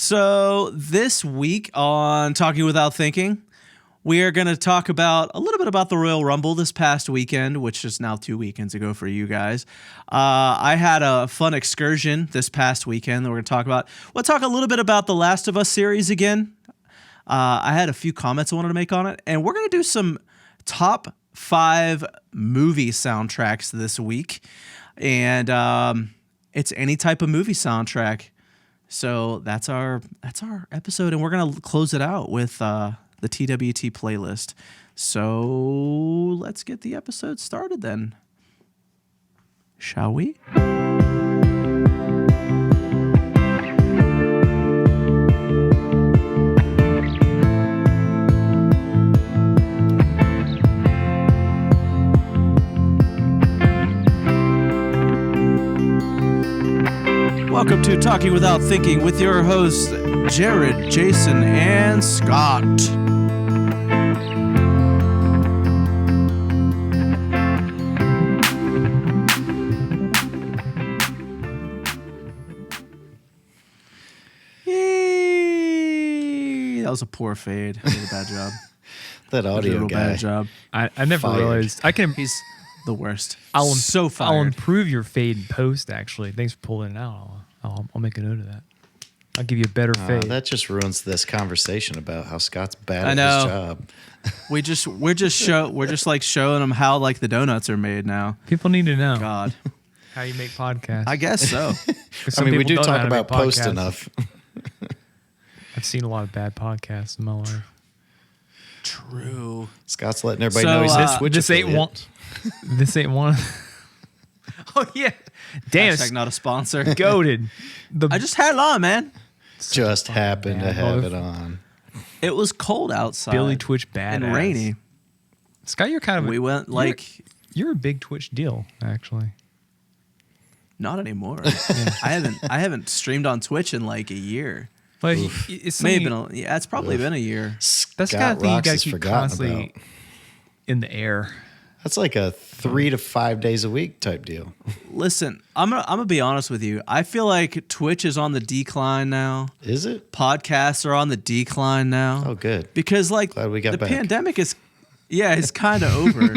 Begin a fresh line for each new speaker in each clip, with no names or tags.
So this week on Talking Without Thinking, we are going to talk about a little bit about the Royal Rumble this past weekend, which is now 2 weekends ago for you guys. I had a fun excursion this past weekend that we're going to talk about. We'll talk a little bit about the Last of Us series again. I had a few comments I wanted to make on it, and we're going to do some top 5 movie soundtracks this week. And it's any type of movie soundtrack. So that's our episode, and we're going to close it out with the TWT playlist. So let's get the episode started then. Shall we? Welcome to Talking Without Thinking with your hosts, Jared, Jason, and Scott. Yay! That was a poor fade. I did a bad job.
That audio guy.
Bad job.
I never realized I can.
He's the worst.
I'll
so fired.
I'll improve your fade in post. Actually, thanks for pulling it out. I'll make a note of that. I'll give you a better fade.
That just ruins this conversation about how Scott's bad
I
at
know.
his job.
We're just like showing them how like the donuts are made now.
People need to know
God,
how you make podcasts.
I guess so.
'Cause
I
some
mean, we
people
do
don't know
talk
how to
about
make
post
podcasts.
enough.
I've seen a lot of bad podcasts in my life.
True.
Scott's letting everybody
So,
know he's
this-
a Twitch
this ain't
affiliate.
one. This ain't one. Oh yeah, damn,
Hashtag not a sponsor.
goated.
I just had it on, man.
Just happened to
man.
have it on.
It was cold outside.
Billy Twitch badass
and rainy.
Scott, you're kind of
We went like
you're a big Twitch deal actually.
not anymore. I haven't streamed on Twitch in like a year.
But it's
May have
something-
been it's probably been a year.
that's the
Scott
kind of thing you
Rocks
got
is
to keep
forgotten
constantly
about.
in the air.
That's like a 3 to 5 days a week type deal.
Listen, I'm gonna be honest with you. I feel like Twitch is on the decline now.
Is it?
Podcasts are on the decline now.
Oh, good.
Because like
Glad we got
the
back.
pandemic is it's kind of over.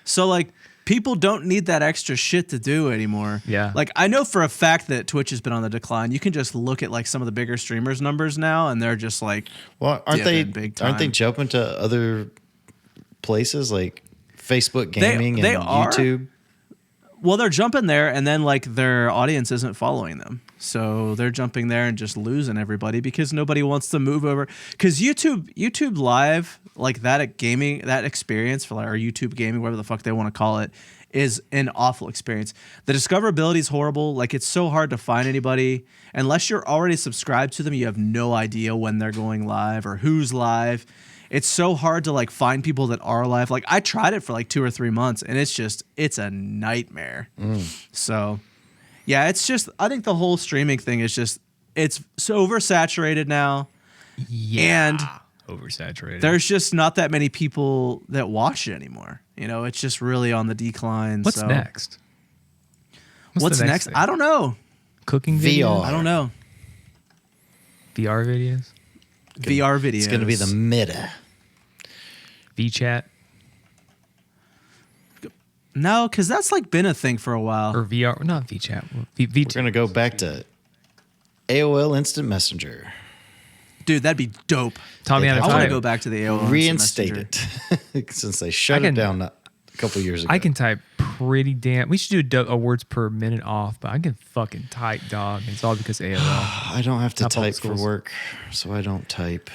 So like people don't need that extra shit to do anymore.
Yeah.
Like I know for a fact that Twitch has been on the decline. You can just look at like some of the bigger streamers numbers now and they're just like
Well, aren't they
dipping big
aren't they
time.
jumping to other places like Facebook Gaming
they
and
are.
YouTube?
well, they're jumping there and then like their audience isn't following them. So they're jumping there and just losing everybody because nobody wants to move over. Because YouTube Live, like that gaming, that experience for like, or YouTube gaming, whatever the fuck they want to call it, is an awful experience. The discoverability is horrible. Like it's so hard to find anybody. Unless you're already subscribed to them, you have no idea when they're going live or who's live. It's so hard to like find people that are live. Like I tried it for like 2 or 3 months and it's a nightmare. So yeah, it's just, I think the whole streaming thing is just, it's so oversaturated now.
Yeah,
And
oversaturated.
there's just not that many people that watch it anymore. You know, it's just really on the decline.
What's
so.
next?
What's
the
next?
thing?
I don't know.
Cooking
VR.
videos?
I don't know.
VR videos?
VR videos.
It's going to be the meta.
VChat
No, because that's like been a thing for a while.
or VR? Not VChat.
We're going to go back to AOL Instant Messenger.
Dude, that'd be dope.
Tommy
They'd
out
I
of
have
want to
time.
go back to the AOL.
Reinstate
Messenger.
it since they shut
I can-
it down a couple years ago.
I can type pretty damn. We should do a words per minute off, but I can fucking type, dog. It's all because AOL.
I don't have to
Not public
type for
schools.
work, so I don't type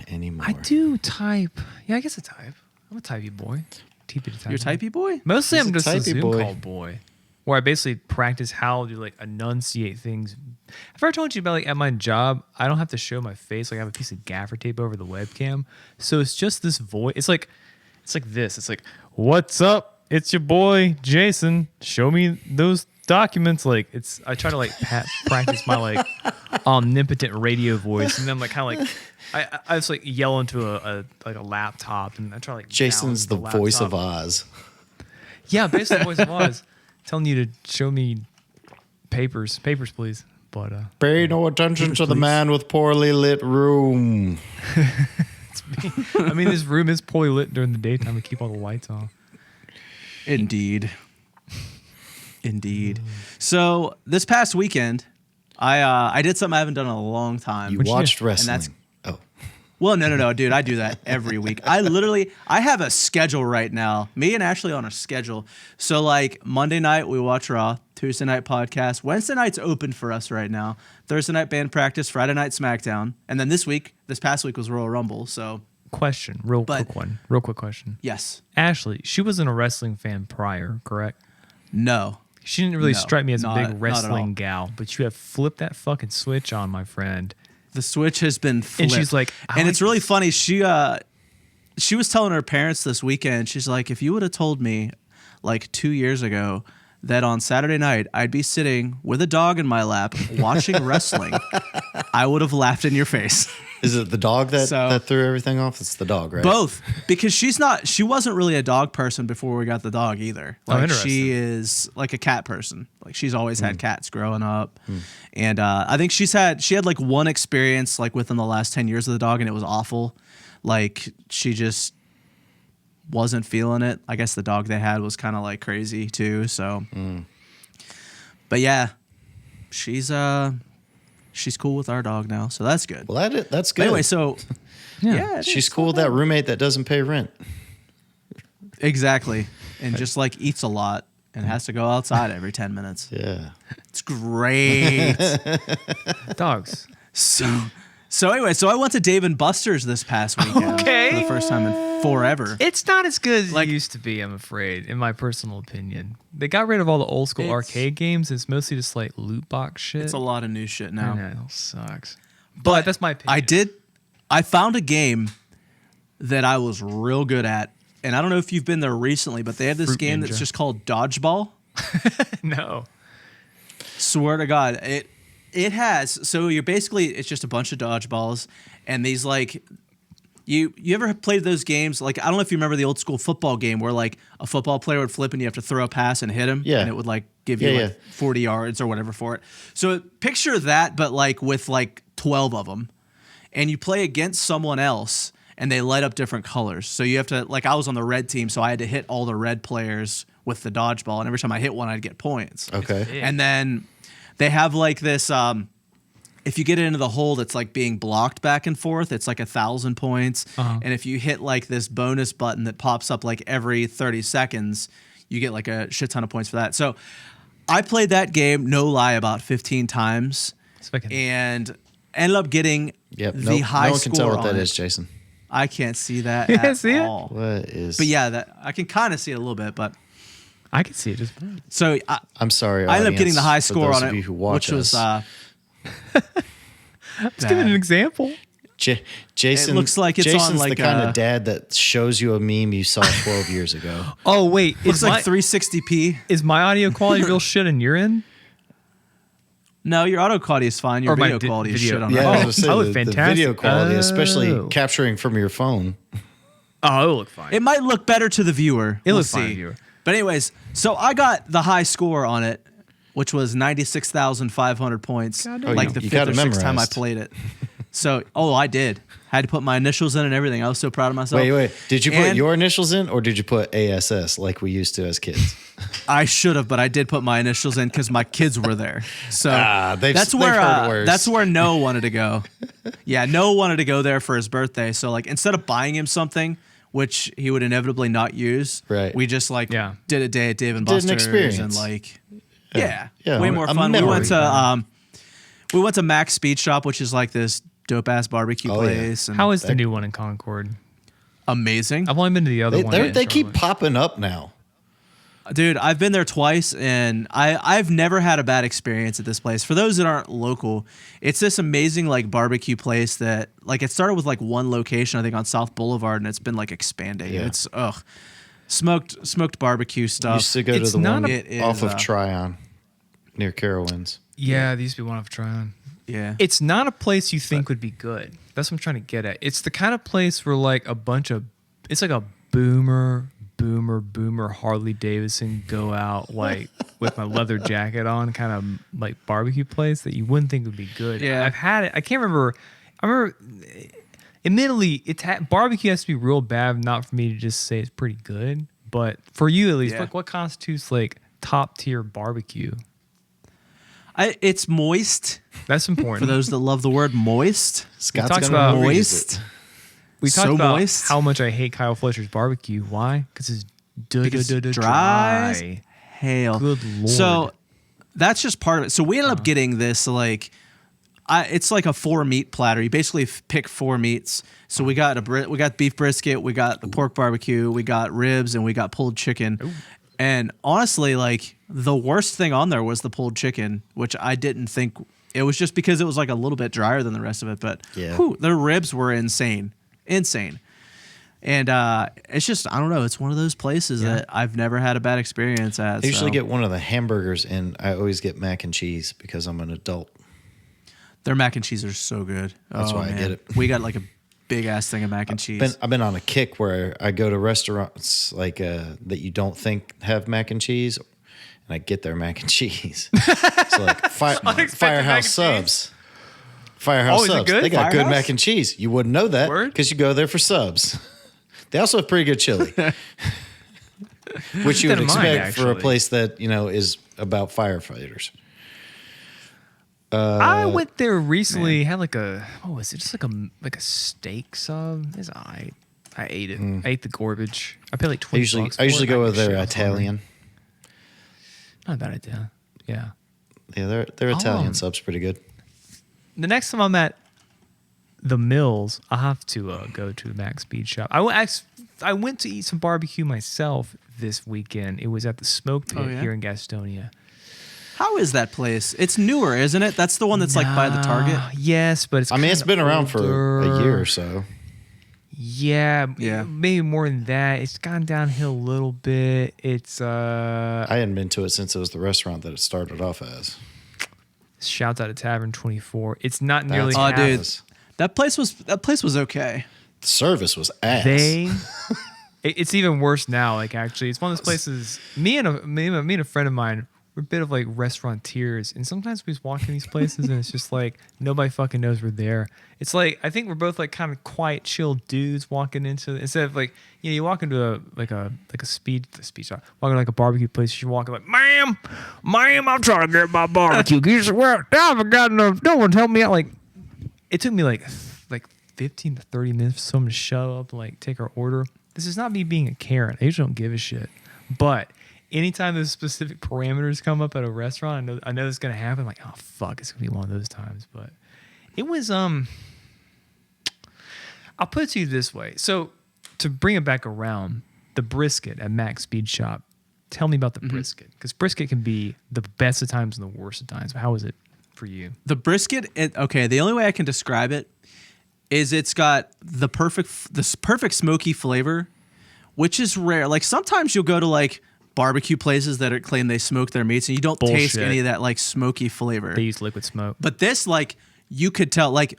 anymore.
I do type. Yeah, I guess I type. I'm a typey boy. TP to
You're typey boy?
Mostly
He's
I'm
a
just a
typey
Zoom
boy.
call boy, where I basically practice how to like enunciate things. I've ever told you about like at my job, I don't have to show my face. Like I have a piece of gaffer tape over the webcam, so it's just this voice. It's like this. It's like, what's up? It's your boy Jason. Show me those documents. Like it's. I try to like practice my like omnipotent radio voice, and then like kind of like. I just like yell into a laptop, and I try to like.
Jason's the
balance
voice of
laptop.
Oz.
Yeah, basically the voice of Oz, telling you to show me papers, please. But
Pay no attention to the man with poorly lit room.
I mean, this room is poorly lit during the daytime. We keep all the lights on.
Indeed. So this past weekend, I did something I haven't done in a long time.
You
What'd you
watched
do?
wrestling.
And that's-
Oh,
Well, no, dude. I do that every week. I have a schedule right now. Me and Ashley on a schedule. So like Monday night we watch Raw, Tuesday night podcast, Wednesday night's open for us right now. Thursday night band practice, Friday night SmackDown, and then this past week was Royal Rumble. So
Question, real quick question.
yes,
Ashley, she wasn't a wrestling fan prior, correct?
no.
She didn't really
No,
strike me as a
not
big
at all.
wrestling gal, but you have flipped that fucking switch on, my friend.
The switch has been flipped.
And she's like, I
and
like
it's really
this.
funny. She was telling her parents this weekend. She's like, if you would have told me like 2 years ago that on Saturday night I'd be sitting with a dog in my lap watching wrestling, I would have laughed in your face.
is it the dog that
So-
threw everything off? It's the dog, right?
Both, because she wasn't really a dog person before we got the dog either.
Oh,
Like
interesting.
she is like a cat person. Like she's always had cats growing up, and I think she had like one experience like within the last 10 years of the dog, and it was awful. Like she just wasn't feeling it. I guess the dog they had was kind of like crazy too. So, but yeah, she's cool with our dog now, so that's good.
Well, that's
But
good.
anyway, so yeah, it
She's
is.
cool with that roommate that doesn't pay rent.
Exactly. And just like eats a lot and has to go outside every 10 minutes.
Yeah.
It's great.
Dogs.
So anyway, I went to Dave and Buster's this past weekend
Okay.
for the first time in forever.
It's not as good as
Like-
it used to be, I'm afraid, in my personal opinion. They got rid of all the old school
It's-
arcade games. It's mostly just like loot box shit.
It's a lot of new shit
I
now.
know, it sucks. But that's my opinion.
I found a game that I was real good at. And I don't know if you've been there recently, but they have this
Fruit
game
Ninja.
that's just called Dodgeball.
No.
Swear to God, it has. So you're basically, it's just a bunch of dodgeballs, and these like, you ever played those games? Like I don't know if you remember the old school football game where like a football player would flip and you have to throw a pass and hit him,
Yeah.
and it would like give you
Yeah,
like 40 yards or whatever for it. So picture that, but like with like 12 of them, and you play against someone else, and they light up different colors. So you have to like I was on the red team, so I had to hit all the red players with the dodgeball, and every time I hit one, I'd get points.
Okay.
And then they have like this if you get it into the hole that's like being blocked back and forth, it's like 1,000 points. And if you hit like this bonus button that pops up like every 30 seconds, you get like a shit ton of points for that. So I played that game, no lie, about 15 times and ended up getting
Yep.
the high
no one can
score
tell what
on
that
it.
is, Jason.
I can't see that
You
at
can't see it?
all.
What is?
But yeah, that I can kind of see it a little bit, but
I can see it just fine.
so
I'm sorry.
I ended up getting the high
audience, for
score
those
on
of
it,
you who watch
which was
us.
Let's give it an example.
Jason.
It looks like it's on,
Jason's
like,
the kind
a-
of dad that shows you a meme you saw 12 years ago.
Oh, wait.
looks like 360p.
Is my audio quality real shit and you're in?
No, your auto quality is fine. Your
Or my
video quality is
video-
shit on
Yeah,
that.
I
Oh,
was gonna say,
I look
the
fantastic.
video quality, especially
Oh.
capturing from your phone.
Oh, it'll look fine.
It might look better to the viewer.
It
We'll
looks fine,
see.
viewer.
But anyways, so I got the high score on it, which was 96,500 points.
God
damn.
Like
Oh,
the
you
fifth
got
or
it
sixth time I
memorized.
played it. So, I did. Had to put my initials in and everything. I was so proud of myself.
Wait. Did you put
And
your initials in or did you put ASS like we used to as kids?
I should have, but I did put my initials in because my kids were there. So
they've
that's where
heard worse.
that's where Noah wanted to go. Yeah, Noah wanted to go there for his birthday. So like instead of buying him something, which he would inevitably not use,
Right.
we just like
Yeah.
did a day at Dave and
Did an
Buster's
experience.
and like
Yeah,
way more
a
fun. We
memory.
went to Mac's Speed Shop, which is like this dope ass barbecue
Oh, yeah.
place. And
How is the new one in Concord?
amazing.
I've only been to the other one.
They keep popping up now.
Dude, I've been there twice, and I've never had a bad experience at this place. For those that aren't local, it's this amazing like barbecue place that like it started with like one location, I think on South Boulevard, and it's been like expanding.
Yeah.
It's smoked barbecue stuff.
Used to go
It's
to the
not
one
a-
It is,
off of Tryon near Carowinds.
Yeah, there used to be one I've tried on.
Yeah,
It's not a place you think would be good. That's what I'm trying to get at. It's the kind of place where like a bunch of, it's like a boomer boomer Harley Davidson go out like with my leather jacket on, kind of like barbecue place that you wouldn't think would be good.
Yeah.
I've had it. I can't remember. I remember. Admittedly, barbecue has to be real bad, not for me to just say it's pretty good. But for you at least,
Yeah.
what constitutes like top tier barbecue?
It's moist.
That's important.
For those that love the word moist.
Scott's
talked
gonna
about
overuse
moist.
it.
we talked
so
about
moist.
how much I hate Kyle Fletcher's barbecue. Why? Because it's
Because dry as
dry.
hell.
Good lord.
So that's just part of it. So we ended up getting this like, it's like a 4 meat platter. You basically pick 4 meats. So we got we got beef brisket, we got the pork barbecue, we got ribs, and we got pulled chicken.
Ooh.
And honestly, like the worst thing on there was the pulled chicken, which I didn't think. It was just because it was like a little bit drier than the rest of it. But
Yeah.
the ribs were insane. And it's just, I don't know. It's one of those places that I've never had a bad experience at.
I usually
so.
get one of the hamburgers, and I always get mac and cheese because I'm an adult.
Their mac and cheese are so good.
That's why I get it.
We got like a big ass thing of mac and cheese.
I've been on a kick where I go to restaurants like that you don't think have mac and cheese, and I get their mac and cheese. So like
Unexpected
Firehouse
mac and
Subs. Firehouse
Oh, is it
Subs.
good?
They got good
Firehouse?
mac and cheese. You wouldn't know that
Word?
because you go there for subs. They also have pretty good chili, which you
Keep that
would
in mind,
expect for a
actually.
place that is about firefighters.
I went there recently. Had like a what was it? Just like a steak sub. It's alright. I ate it. I ate the garbage. I paid like $20.
I usually
for it.
go
I
with
can
their
shit off on it.
Italian.
Not a bad idea. Yeah.
Yeah, their Italian
Oh.
sub's pretty good.
The next time I'm at the Mills, I'll have to go to the Mac Speed Shop. I went to eat some barbecue myself this weekend. It was at the Smoke Pit
Oh, yeah?
here in Gastonia.
How is that place? It's newer, isn't it? That's the one that's like by the Target.
Yes, but it's
I mean, it's
kinda
been around for a
older.
year or so.
Yeah,
Yeah.
maybe more than that. It's gone downhill a little bit. It's
I hadn't been to it since it was the restaurant that it started off as.
shouts out to Tavern 24. It's not nearly
That's
Oh,
half.
dude. That place was okay.
The service was ass.
It's even worse now. Like actually, it's one of those places. Me and a friend of mine, we're a bit of like restaurateurs, and sometimes we just walk in these places, and it's just like nobody fucking knows we're there. It's like I think we're both like kind of quiet, chill dudes walking into instead of like you walk into a speed shop, walking like a barbecue place. You're walking like, ma'am, I'm trying to get my barbecue. Well, I haven't got enough. No one's helping me out. Like it took me like 15 to 30 minutes for someone to show up and like take our order. This is not me being a Karen. I usually don't give a shit. But anytime those specific parameters come up at a restaurant, I know it's gonna happen. I'm like, oh fuck, it's gonna be one of those times. But it was I'll put it to you this way. So to bring it back around, the brisket at Mac's Speed Shop. Tell me about the brisket, because brisket can be the best of times and the worst of times. How is it for you?
The brisket, okay, the only way I can describe it is it's got the perfect smoky flavor, which is rare. Like sometimes you'll go to like barbecue places that claim they smoke their meats and you don't taste
Bullshit.
any of that like smoky flavor.
They use liquid smoke.
But this, like, you could tell, like,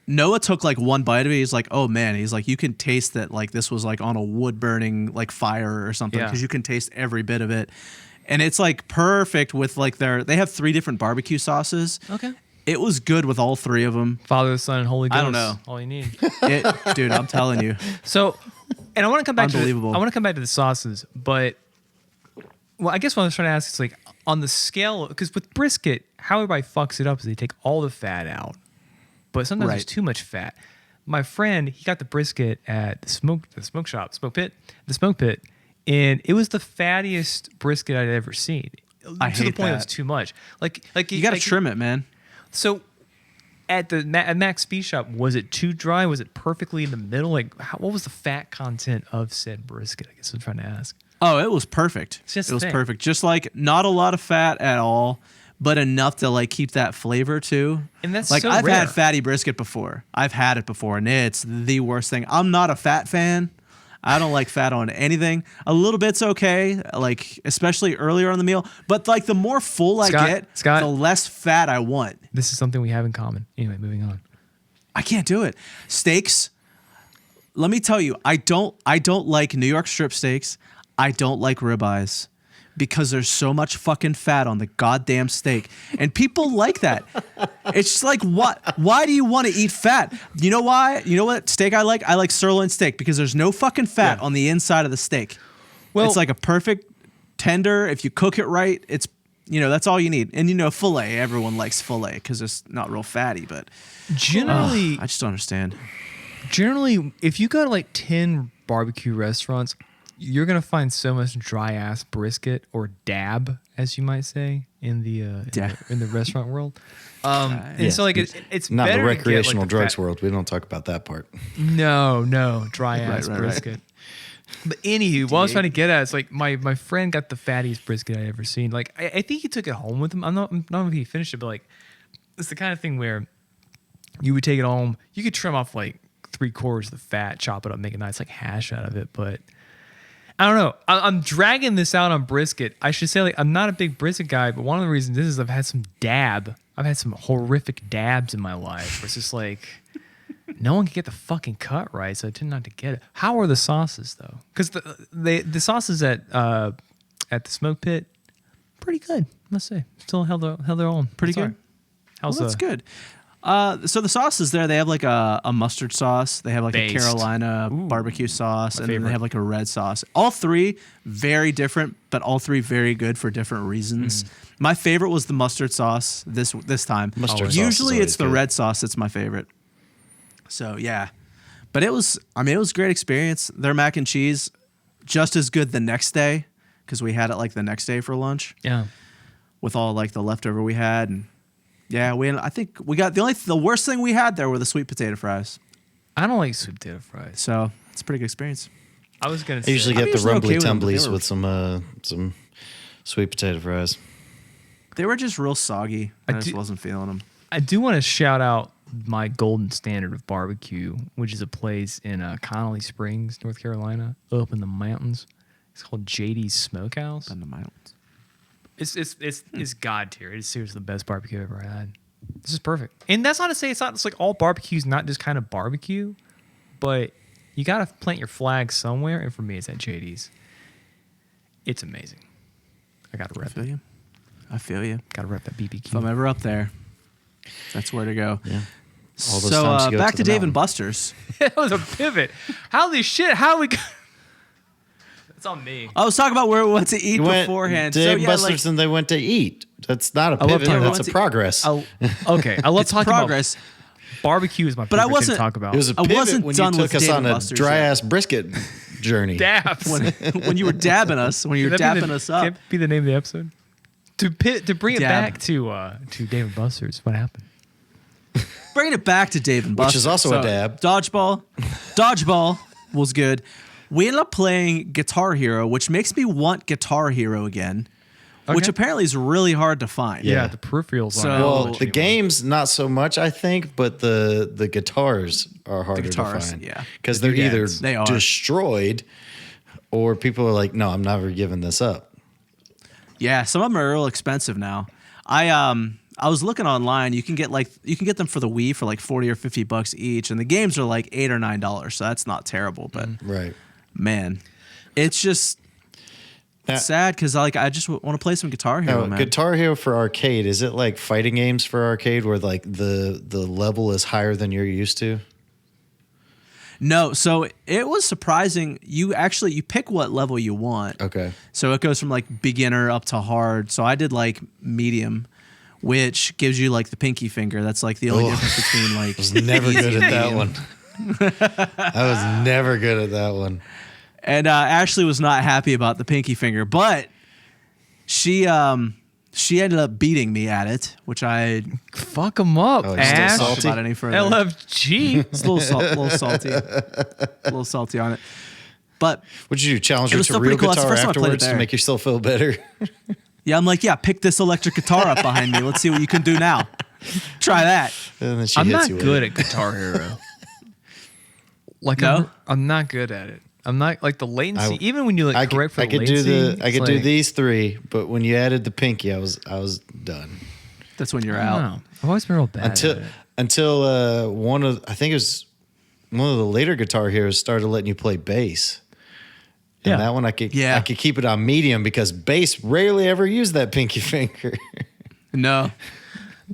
Noah took like one bite of it. He's like, oh man, he's like, you can taste that like this was like on a wood burning like fire or something,
Yeah.
because you can taste every bit of it. And it's like perfect with like they have 3 different barbecue sauces.
Okay.
It was good with all 3 of them.
Father, Son, and Holy Ghost.
I don't know.
All you need.
Dude, I'm telling you.
So, and I want to come back
Unbelievable.
I want to come back to the sauces, but I guess what I was trying to ask is like on the scale, because with brisket, how everybody fucks it up is they take all the fat out, but sometimes there's
Right.
too much fat. My friend, he got the brisket at the smoke pit, and it was the fattiest brisket I'd ever seen.
I
to the
hate
point it was
that.
too much. Like
You got to trim it, man.
So at Mac's Speed Shop, was it too dry? Was it perfectly in the middle? Like, what was the fat content of said brisket? I guess I'm trying to ask.
Oh, it was perfect.
It's just
It was
the thing.
perfect. Just like not a lot of fat at all, but enough to like keep that flavor too.
And that's
like
so
I've
rare.
had fatty brisket before. I've had it before, and it's the worst thing. I'm not a fat fan. I don't like fat on anything. A little bit's okay, like especially earlier in the meal. But like the more full I get,
Scott.
the less fat I want.
This is something we have in common. Anyway, moving on.
I can't do it. Steaks. Let me tell you, I don't like New York strip steaks. I don't like ribeyes because there's so much fucking fat on the goddamn steak. And people like that. It's just like, what? Why do you want to eat fat? You know why? You know what steak I like? I like sirloin steak because there's no fucking fat on the inside of the steak.
Well-
it's like a perfect tender. If you cook it right, it's, that's all you need. And, filet, everyone likes filet because it's not real fatty, but
Generally,
I just don't understand.
Generally, if you go to like 10 barbecue restaurants, you're gonna find so much dry ass brisket or dab, as you might say, in the in the restaurant world. And so like it's
Not
better
the
to get, like,
recreational
the
drugs
fat-
world. We don't talk about that part.
No, dry ass
right.
brisket. But anywho, what I was trying to get at is like my friend got the fattiest brisket I'd ever seen. Like I think he took it home with him. I'm not if he finished it, but like it's the kind of thing where you would take it home. You could trim off like 3/4 of the fat, chop it up, make a nice like hash out of it. But I don't know. I'm dragging this out on brisket. I should say like I'm not a big brisket guy, but one of the reasons is I've had some horrific dabs in my life. Where it's just like no one can get the fucking cut right, so I tend not to get it. How are the sauces though? Because the sauces at the smoke pit, pretty good. I must say, still held their own.
Pretty
Sorry.
good.
How's
Well, that's good. So the sauces there, they have like a mustard sauce. They have like
Based.
a Carolina barbecue sauce, and then
favorite.
they have like a red sauce. All three very different, but all three very good for different reasons. My favorite was the mustard sauce this time.
Mustard sauce is
Usually
always
it's the
good.
red sauce that's my favorite. So yeah, but it was a great experience. Their mac and cheese, just as good the next day because we had it like the next day for lunch
Yeah.
with all like the leftover we had, and yeah, I think we got the worst thing we had there were the sweet potato fries.
I don't like sweet potato fries.
So it's a pretty good experience.
I was gonna
I
say
usually
I'm
get the
usually okay
rumbly
with them, but they
tumblies
were-
with some sweet potato fries.
They were just real soggy. I just
do-
wasn't feeling them.
I do want to shout out my golden standard of barbecue, which is a place in Connolly Springs, North Carolina, up in the mountains. It's called JD's Smokehouse.
On the mountains.
It's god tier. It is seriously the best barbecue I've ever had. This is perfect. And that's not to say it's like all barbecue's not just kind of barbecue, but you gotta plant your flag somewhere. And for me, it's at JD's. It's amazing. I gotta rep it.
I feel you.
Gotta rep that
If I'm
BBQ.
ever up there, that's where to go.
Yeah. All those
So
times you go
back
to
to
the
Dave and
mountain.
Buster's.
That was a pivot. Holy shit! How we? It's on me.
I was talking about where we went to eat
You went
beforehand.
Dave
So yeah,
Buster's and they went to eat. That's not a
love
pivot.
talking
That's
about-
a progress.
Okay, I love
it's
talking
progress.
about barbecue. Is my
But I
favorite thing to
wasn't-
talk about.
It was a
I
pivot
wasn't
when
done
you
with
took us
Dave
on
and
a
Buster's
dry
yet.
ass brisket journey.
dabs.
when you were dabbing us, when you were
Can that be
dapping
the-
us up.
Can that be the name of the episode? To bring it
Dab.
back to Dave and Buster's. What happened?
Bringing it back to Dave and
Which
Buster's.
is also a dab.
Dodgeball was good. We ended up playing Guitar Hero, which makes me want Guitar Hero again, which
Okay.
apparently is really hard to find.
Yeah, the peripherals.
So-
on it.
Well,
Oh,
the games not so much, I think, but the guitars are harder
guitars,
to find.
yeah.
because
The
they're either
doodads.
They are.
destroyed, or people are like, "No, I'm never giving this up."
Yeah, some of them are real expensive now. I was looking online. You can get them for the Wii for like $40 or $50 each, and the games are like $8 or $9. So that's not terrible. But
Right.
man, it's just
Now-
sad because I just want to play some Guitar Hero,
Now,
man.
Guitar Hero for arcade, is it like fighting games for arcade where like the level is higher than you're used to?
No, so it was surprising. You pick what level you want.
Okay.
So it goes from like beginner up to hard. So I did like medium, which gives you like the pinky finger. That's like the only
Oh.
difference between like
I was never
easy
good
and
at that
medium.
one. I was never good at that one.
And Ashley was not happy about the pinky finger, but she ended up beating me at it, which I
Fuck them up,
Oh, you're still
Ash.
don't talk
salty?
about any further.
LFG.
It's a little salty on it. But
What'd you do? Challenge
It
her
was
to
still
real
pretty cool. That's the
guitar
first time I played it
afterwards to
there.
make yourself feel better?
yeah, I'm like, yeah, pick this electric guitar up behind me. Let's see what you can do now. Try that.
And then she
I'm
hits
not
you with
good
it.
at Guitar Hero. Like
No?
I'm not good at it. I'm not like the latency.
I-
even when you like correct for
I
the
could do
latency,
I
it's
could do
like,
these three, but when you added the pinky, I was done.
That's when you're
I don't
out.
know. I've always been real bad at it.
Until I think it was one of the later Guitar Heroes started letting you play bass.
Yeah.
that one I could
Yeah.
I could keep it on medium because bass rarely ever use that pinky finger.
No.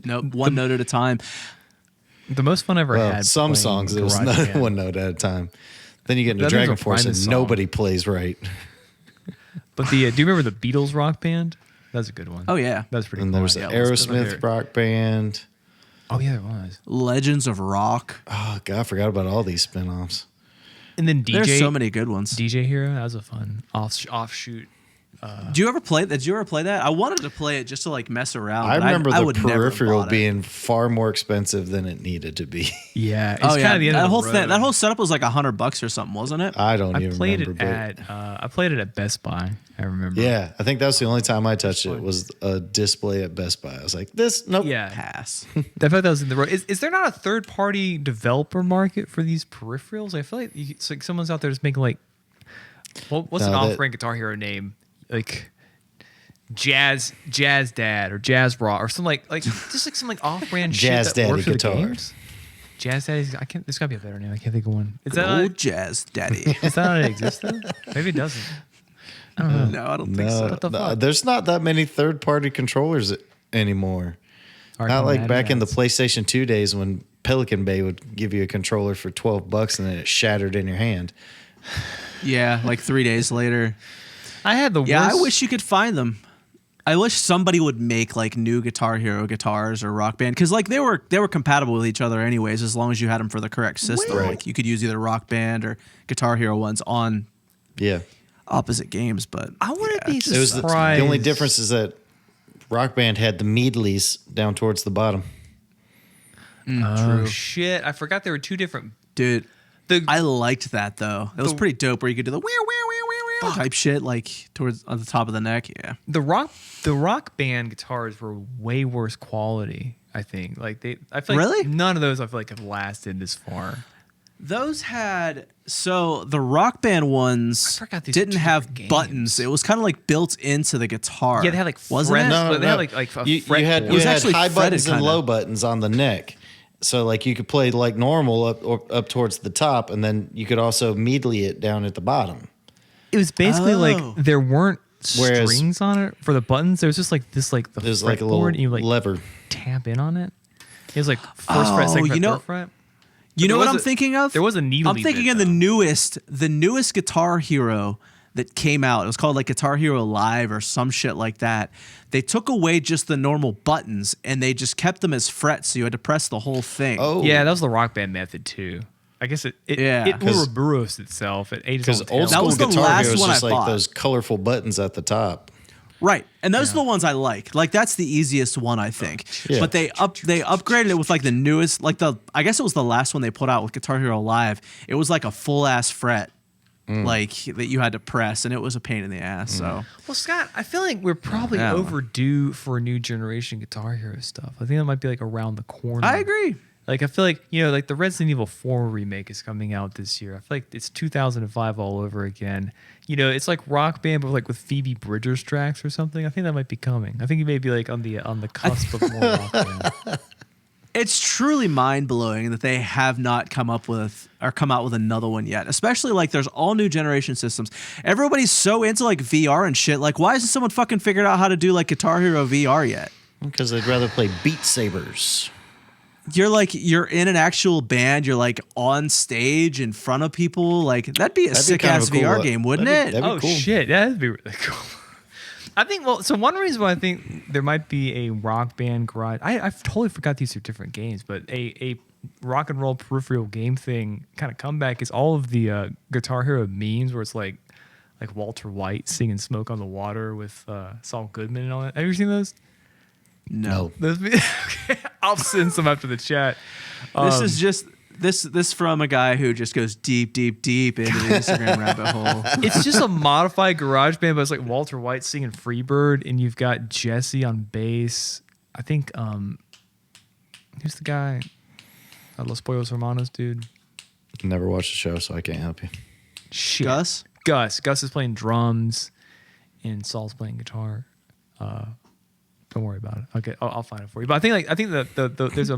Nope. One note at a time.
The most fun I ever
Well,
had.
some
playing
songs it was
GarageBand.
one note at a time. Then you get into
That
Dragon
means we'll
Force
find
and
the song.
nobody plays right.
But do you remember the Beatles rock band? That's a good one.
Oh, yeah.
That's pretty
And
cool.
there was
Yeah,
the
let's go
Aerosmith
there.
rock band.
Oh yeah, there was.
Legends of Rock.
Oh God, I forgot about all these spin-offs.
And then DJ.
There's so many good ones.
DJ Hero. That was a fun offshoot.
Did you ever play that? I wanted to play it just to like mess around.
I
but
remember
I
the
would never have
peripheral
bought it.
being far more expensive than it needed to be.
Yeah. It's
Oh
kind
yeah,
of the end
that
of the
whole
road.
thing, that whole setup was like $100 or something, wasn't it?
I don't
I
even
played
remember.
it at. I played it at Best Buy. I remember.
Yeah, I think that's the only time I touched it was a display at Best Buy. I was like, this, nope.
Yeah.
Pass.
I thought that was in the road. Is there not a third party developer market for these peripherals? I feel like it's like someone's out there just making like, what's an
No, that-
off-brand Guitar Hero name? Like Jazz Dad or Jazz Raw or something like just like some like off-brand
Jazz
shit that works
Daddy
for the
guitars.
games. Jazz Daddy. I can't. There's got to be a better name. I can't think of one. Is that
Old Jazz Daddy.
is that not exist though? Maybe it doesn't. I don't know.
No, I don't think so.
What the
No,
fuck?
there's not that many third-party controllers anymore. Not like back in the PlayStation 2 days when Pelican Bay would give you a controller for $12 and then it shattered in your hand.
Yeah, like 3 days later.
I had the
Yeah,
worst.
I wish you could find them. I wish somebody would make like new Guitar Hero guitars or Rock Band because like they were compatible with each other anyways as long as you had them for the correct system.
Right.
Like you could use either Rock Band or Guitar Hero ones on
Yeah.
opposite games. But
I wouldn't be
It was the
surprised.
only difference is that Rock Band had the Meadleys down towards the bottom.
Oh shit! I forgot there were two different.
dude,
The
I liked that though. It was
The-
pretty dope where you could do the type shit like towards on the top of the neck. Yeah.
the rock band guitars were way worse quality. I think I feel like
Really?
none of those I feel like have lasted this far.
Those had so the Rock Band ones
forgot these were
didn't
two
have
different games.
buttons. It was kind of like built into the guitar.
Yeah, they had like
wasn't
frets.
it?
No,
They
no.
had like a
you
fretboard.
had,
It
you
was
had
actually
high
fretted
buttons and
kinda.
low buttons on the neck. So like you could play like normal up towards the top, and then you could also Meadley it down at the bottom.
It was basically
Oh.
like there weren't
Whereas-
strings on it for the buttons. There was just like this like the
There's
fretboard,
like a little
and you like
lever.
tap in on it. It was like first fret,
Oh,
second fret,
you know-
third fret.
You know
There
what
was
I'm
a-
thinking of?
there was a needle
I'm thinking
bit,
of the newest Guitar Hero that came out. It was called like Guitar Hero Live or some shit like that. They took away just the normal buttons and they just kept them as frets, so you had to press the whole thing.
Oh,
Yeah, that was the Rock Band method too. I guess it
Yeah.
it Ouroboros itself. It ate its
because
own
old
tail.
That
school
was the
Guitar
last
Hero is
one I
just like
bought.
those colorful buttons at the top.
Right. And those are the ones I like. Like that's the easiest one I think.
Yeah.
But they upgraded it with like the newest I guess it was the last one they put out with Guitar Hero Live. It was like a full ass fret like that you had to press and it was a pain in the ass. So
Well, Scott, I feel like we're probably
Yeah.
overdue for a new generation Guitar Hero stuff. I think that might be like around the corner.
I agree.
Like I feel like like the Resident Evil 4 remake is coming out this year. I feel like it's 2005 all over again. It's like Rock Band, but like with Phoebe Bridgers tracks or something. I think that might be coming. I think you may be like on the cusp of more Rock Band.
It's truly mind blowing that they have not come out with another one yet. Especially like there's all new generation systems. Everybody's so into like VR and shit. Like, why hasn't someone fucking figured out how to do like Guitar Hero VR yet?
Because they'd rather play Beat Sabers.
You're in an actual band. You're like on stage in front of people. Like that'd be a
That'd be
sick
kind of
ass
a cool-
VR game, wouldn't
that'd
it?
be- that'd
Oh
cool.
shit, that'd be really cool. I think so one reason why I think there might be a Rock Band garage. I've totally forgot these are different games, but a rock and roll peripheral game thing kind of comeback is all of the Guitar Hero memes where it's like Walter White singing "Smoke on the Water" with Saul Goodman and all that. Have you seen those?
No.
Those okay, I'll send some after the chat.
This is just this from a guy who just goes deep into the Instagram rabbit hole.
It's just a modified garage band, but it's like Walter White singing Freebird, and you've got Jesse on bass. I think who's the guy? Los Pollos Hermanos, dude.
Never watched the show, so I can't help you.
Shit.
Gus?
Gus is playing drums, and Saul's playing guitar. Don't worry about it. Okay, I'll find it for you. But I think there's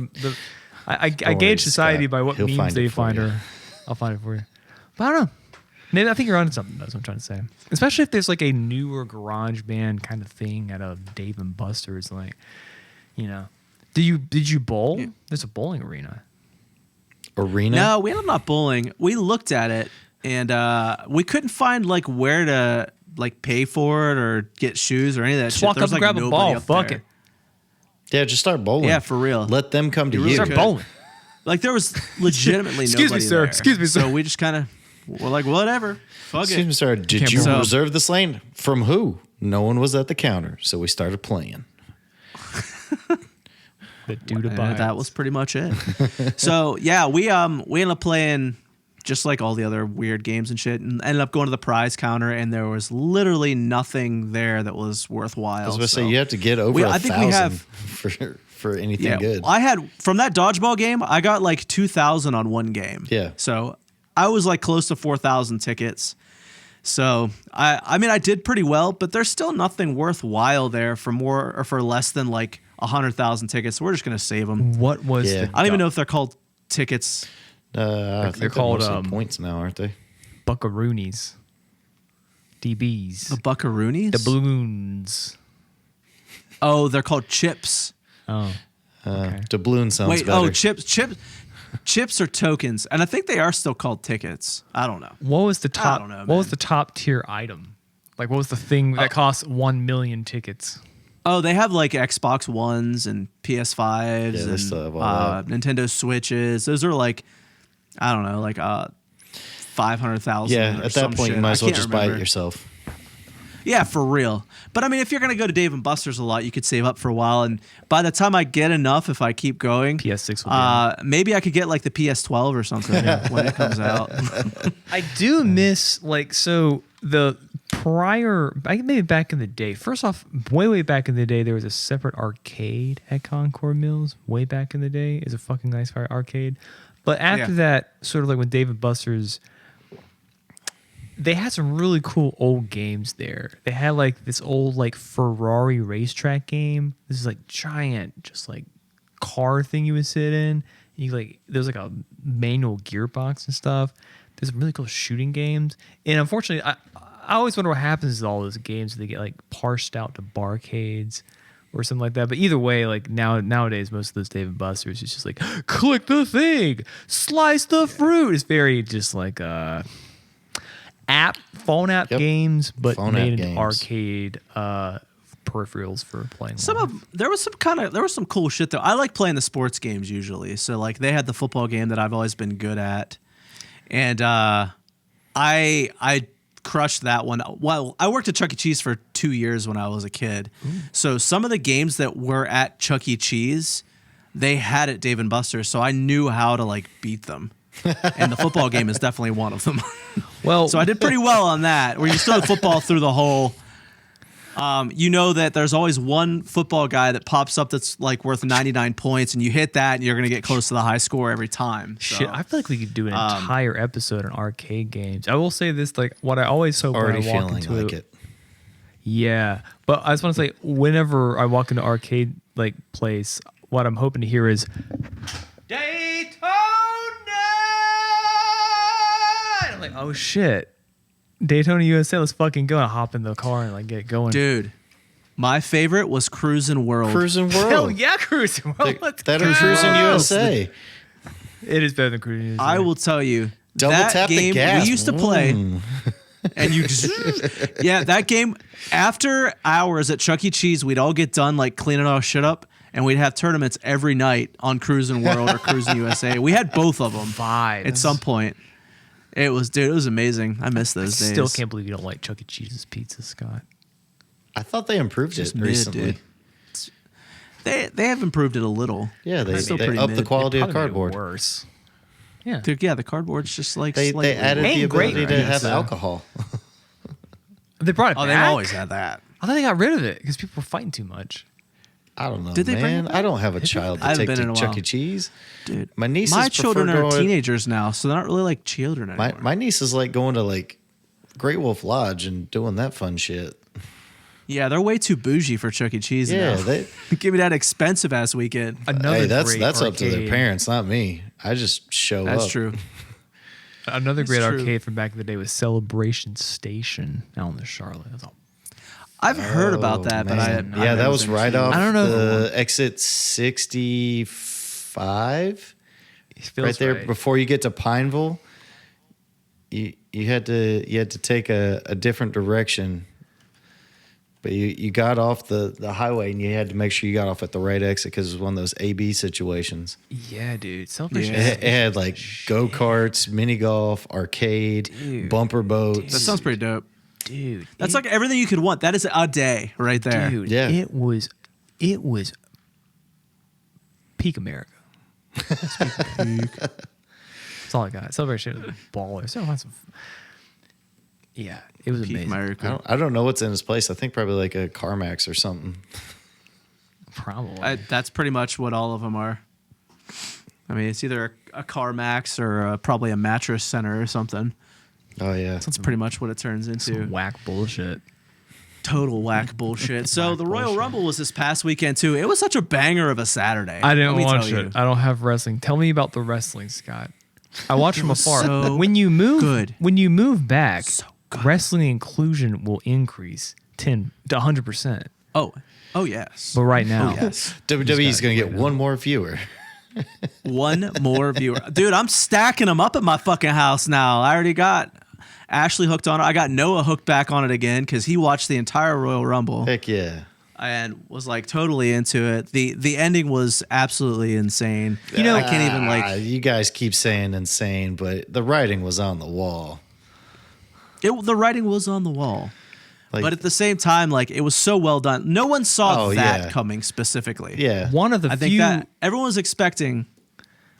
I
worry,
gauge society
Scott.
by what
He'll
memes
find
they
it for
find
you.
her. I'll find it for you. But I don't know. Maybe I think you're onto something. That's what I'm trying to say. Especially if there's like a newer garage band kind of thing at a Dave and Buster's, like, you know. Did you bowl? Yeah. There's a bowling arena.
No, we ended up not bowling. We looked at it and we couldn't find like where to like pay for it or get shoes or any of that
just
shit.
Walk up and grab a ball. Fuck it.
Yeah, just start bowling.
Yeah, for real.
Let them come to you.
Start bowling.
Like there was legitimately
Excuse
nobody
me, sir.
there.
Excuse me, sir.
So we just kind of were like, whatever. Fuck
Excuse
it.
me, sir. Did you reserve this lane? From who? No one was at the counter, so we started playing.
The dude
that was pretty much it. So yeah, we ended up playing just like all the other weird games and shit, and ended up going to the prize counter, and there was literally nothing there that was worthwhile.
I was going to say you have to get over 1,000 for anything good.
I had from that dodgeball game, I got like 2,000 on one game.
Yeah.
So I was like close to 4,000 tickets. So I mean I did pretty well, but there's still nothing worthwhile there for more or for less than like 100,000 tickets. So we're just gonna save them.
What was?
Yeah.
The
I don't even know if they're called tickets.
I think they're called points now, aren't they?
Buckaroonies. DBs.
The Buckaroonies?
The balloons.
Oh, they're called chips.
Oh. Okay.
Doubloon sounds
Wait,
better.
chips are tokens, and I think they are still called tickets. I don't know.
What was the top?
I don't know,
what was the top tier item? Like, what was the thing that cost 1 million tickets?
Oh, they have like Xbox Ones and PS5s
Yeah, they
and
still have all that.
Nintendo Switches. Those are like, I don't know, like 500,000.
Yeah, at that point, you might as well just buy it yourself.
Yeah, for real. But I mean, if you're gonna go to Dave and Buster's a lot, you could save up for a while, and by the time I get enough, if I keep going,
PS6 will be out.
maybe I could get like the PS12 or something when it comes out.
I do miss the prior, maybe back in the day. First off, way back in the day, there was a separate arcade at Concord Mills. Way back in the day, is a fucking nice arcade. But after that, sort of like when Dave and Buster's, they had some really cool old games there. They had like this old like Ferrari racetrack game. This is like giant, just like car thing you would sit in. There's like a manual gearbox and stuff. There's some really cool shooting games. And unfortunately, I always wonder what happens to all those games. They get like parsed out to barcades or something like that. But either way, like nowadays, most of those Dave and Buster's is just like click the thing, slice the fruit. It's very just like phone app games, but made into arcade peripherals for playing.
There was some cool shit though. I like playing the sports games usually. So like they had the football game that I've always been good at, and I crushed that one. Well, I worked at Chuck E. Cheese for 2 years when I was a kid. So some of the games that were at Chuck E. Cheese, they had at Dave and Buster's. So I knew how to like beat them. And the football game is definitely one of them.
Well,
so I did pretty well on that. Where you still have football through the whole. You know that there's always one football guy that pops up that's like worth 99 points, and you hit that, and you're gonna get close to the high score every time. So,
shit, I feel like we could do an entire episode on arcade games. I will say this, like what I always hope when I walk into
it.
Yeah, but I just want to say, whenever I walk into arcade like place, what I'm hoping to hear is Daytona. I'm like, oh shit. Daytona, USA, let's fucking go. And I hop in the car and like get going.
Dude, my favorite was Cruisin' World.
Cruisin' World.
Hell yeah, Cruisin' World.
That is Cruisin' USA.
It is better than Cruisin' USA.
I will tell you.
Double
that
tap
game
the gas.
we used to play. And you that game, after hours at Chuck E. Cheese, we'd all get done like cleaning our shit up, and we'd have tournaments every night on Cruisin' World or Cruisin' USA. We had both of them at some point. It was amazing. I miss those days.
Still can't believe you don't like Chuck E. Cheese's pizza, Scott.
I thought they improved it recently.
Dude. They have improved it a little.
Yeah, they upped the quality of cardboard.
Worse. Yeah.
Dude, yeah, the cardboard's just like
they added the ability to have alcohol.
They brought it back.
They've always had that.
I thought they got rid of it because people were fighting too much.
I don't know,
Did they bring it back?
I don't have a child to take to Chuck E. Cheese.
Dude,
my nieces
my children
prefer
are
going,
teenagers now, so they're not really like children anymore.
My niece is like going to like Great Wolf Lodge and doing that fun shit.
Yeah, they're way too bougie for Chuck E. Cheese now.
They
give me that expensive ass weekend.
Another
that's
great
up to their
arcade.
parents, not me. I just show up.
That's true.
Another great
true.
arcade from back in the day was Celebration Station out in the Charlotte. It was all,
I've heard about that, but
Man.
I've
that
never
was
been
right
to-
off
I don't know.
the exit 65.
it feels
Right there
right.
before you get to Pineville. You had to take a different direction. But you got off the highway and you had to make sure you got off at the right exit because it was one of those AB situations.
Yeah, dude. Celebration
Yeah.
It
Station.
had like go-karts, mini golf, arcade,
Dude.
bumper boats.
That sounds pretty dope.
Dude.
That's like everything you could want. That is a day right there.
Dude,
Yeah.
it was peak America. That's all I got. Celebration was a baller. So lots of, yeah, it was
Peak
amazing.
America.
I don't know what's in his place. I think probably like a CarMax or something.
Probably.
That's pretty much what all of them are. I mean, it's either a CarMax or probably a mattress center or something.
Oh yeah.
That's pretty much what it turns into.
Some whack bullshit.
Total whack bullshit. So
Whack
the Royal
bullshit.
Rumble was this past weekend too. It was such a banger of a Saturday.
I didn't
let me
watch
tell
it.
you.
I don't have wrestling. Tell me about the wrestling, Scott. I watch from
was
afar.
so
when you move,
good.
when you move back,
So good.
wrestling inclusion will increase 10 to 100%.
Oh yes.
But right now,
Oh yes.
WWE's
got
going to
it
get
right
one more viewer.
One more viewer. Dude, I'm stacking them up at my fucking house now. I already got Ashley hooked on it. I got Noah hooked back on it again because he watched the entire Royal Rumble
Heck yeah.
and was like totally into it. The ending was absolutely insane.
You know-
I can't even
You guys keep saying insane, but the writing was on the wall.
the writing was on the wall.
Like,
But at the same time, like it was so well done. No one saw
Oh,
that
yeah.
coming specifically.
yeah.
one of the
I think
few,
that everyone was expecting.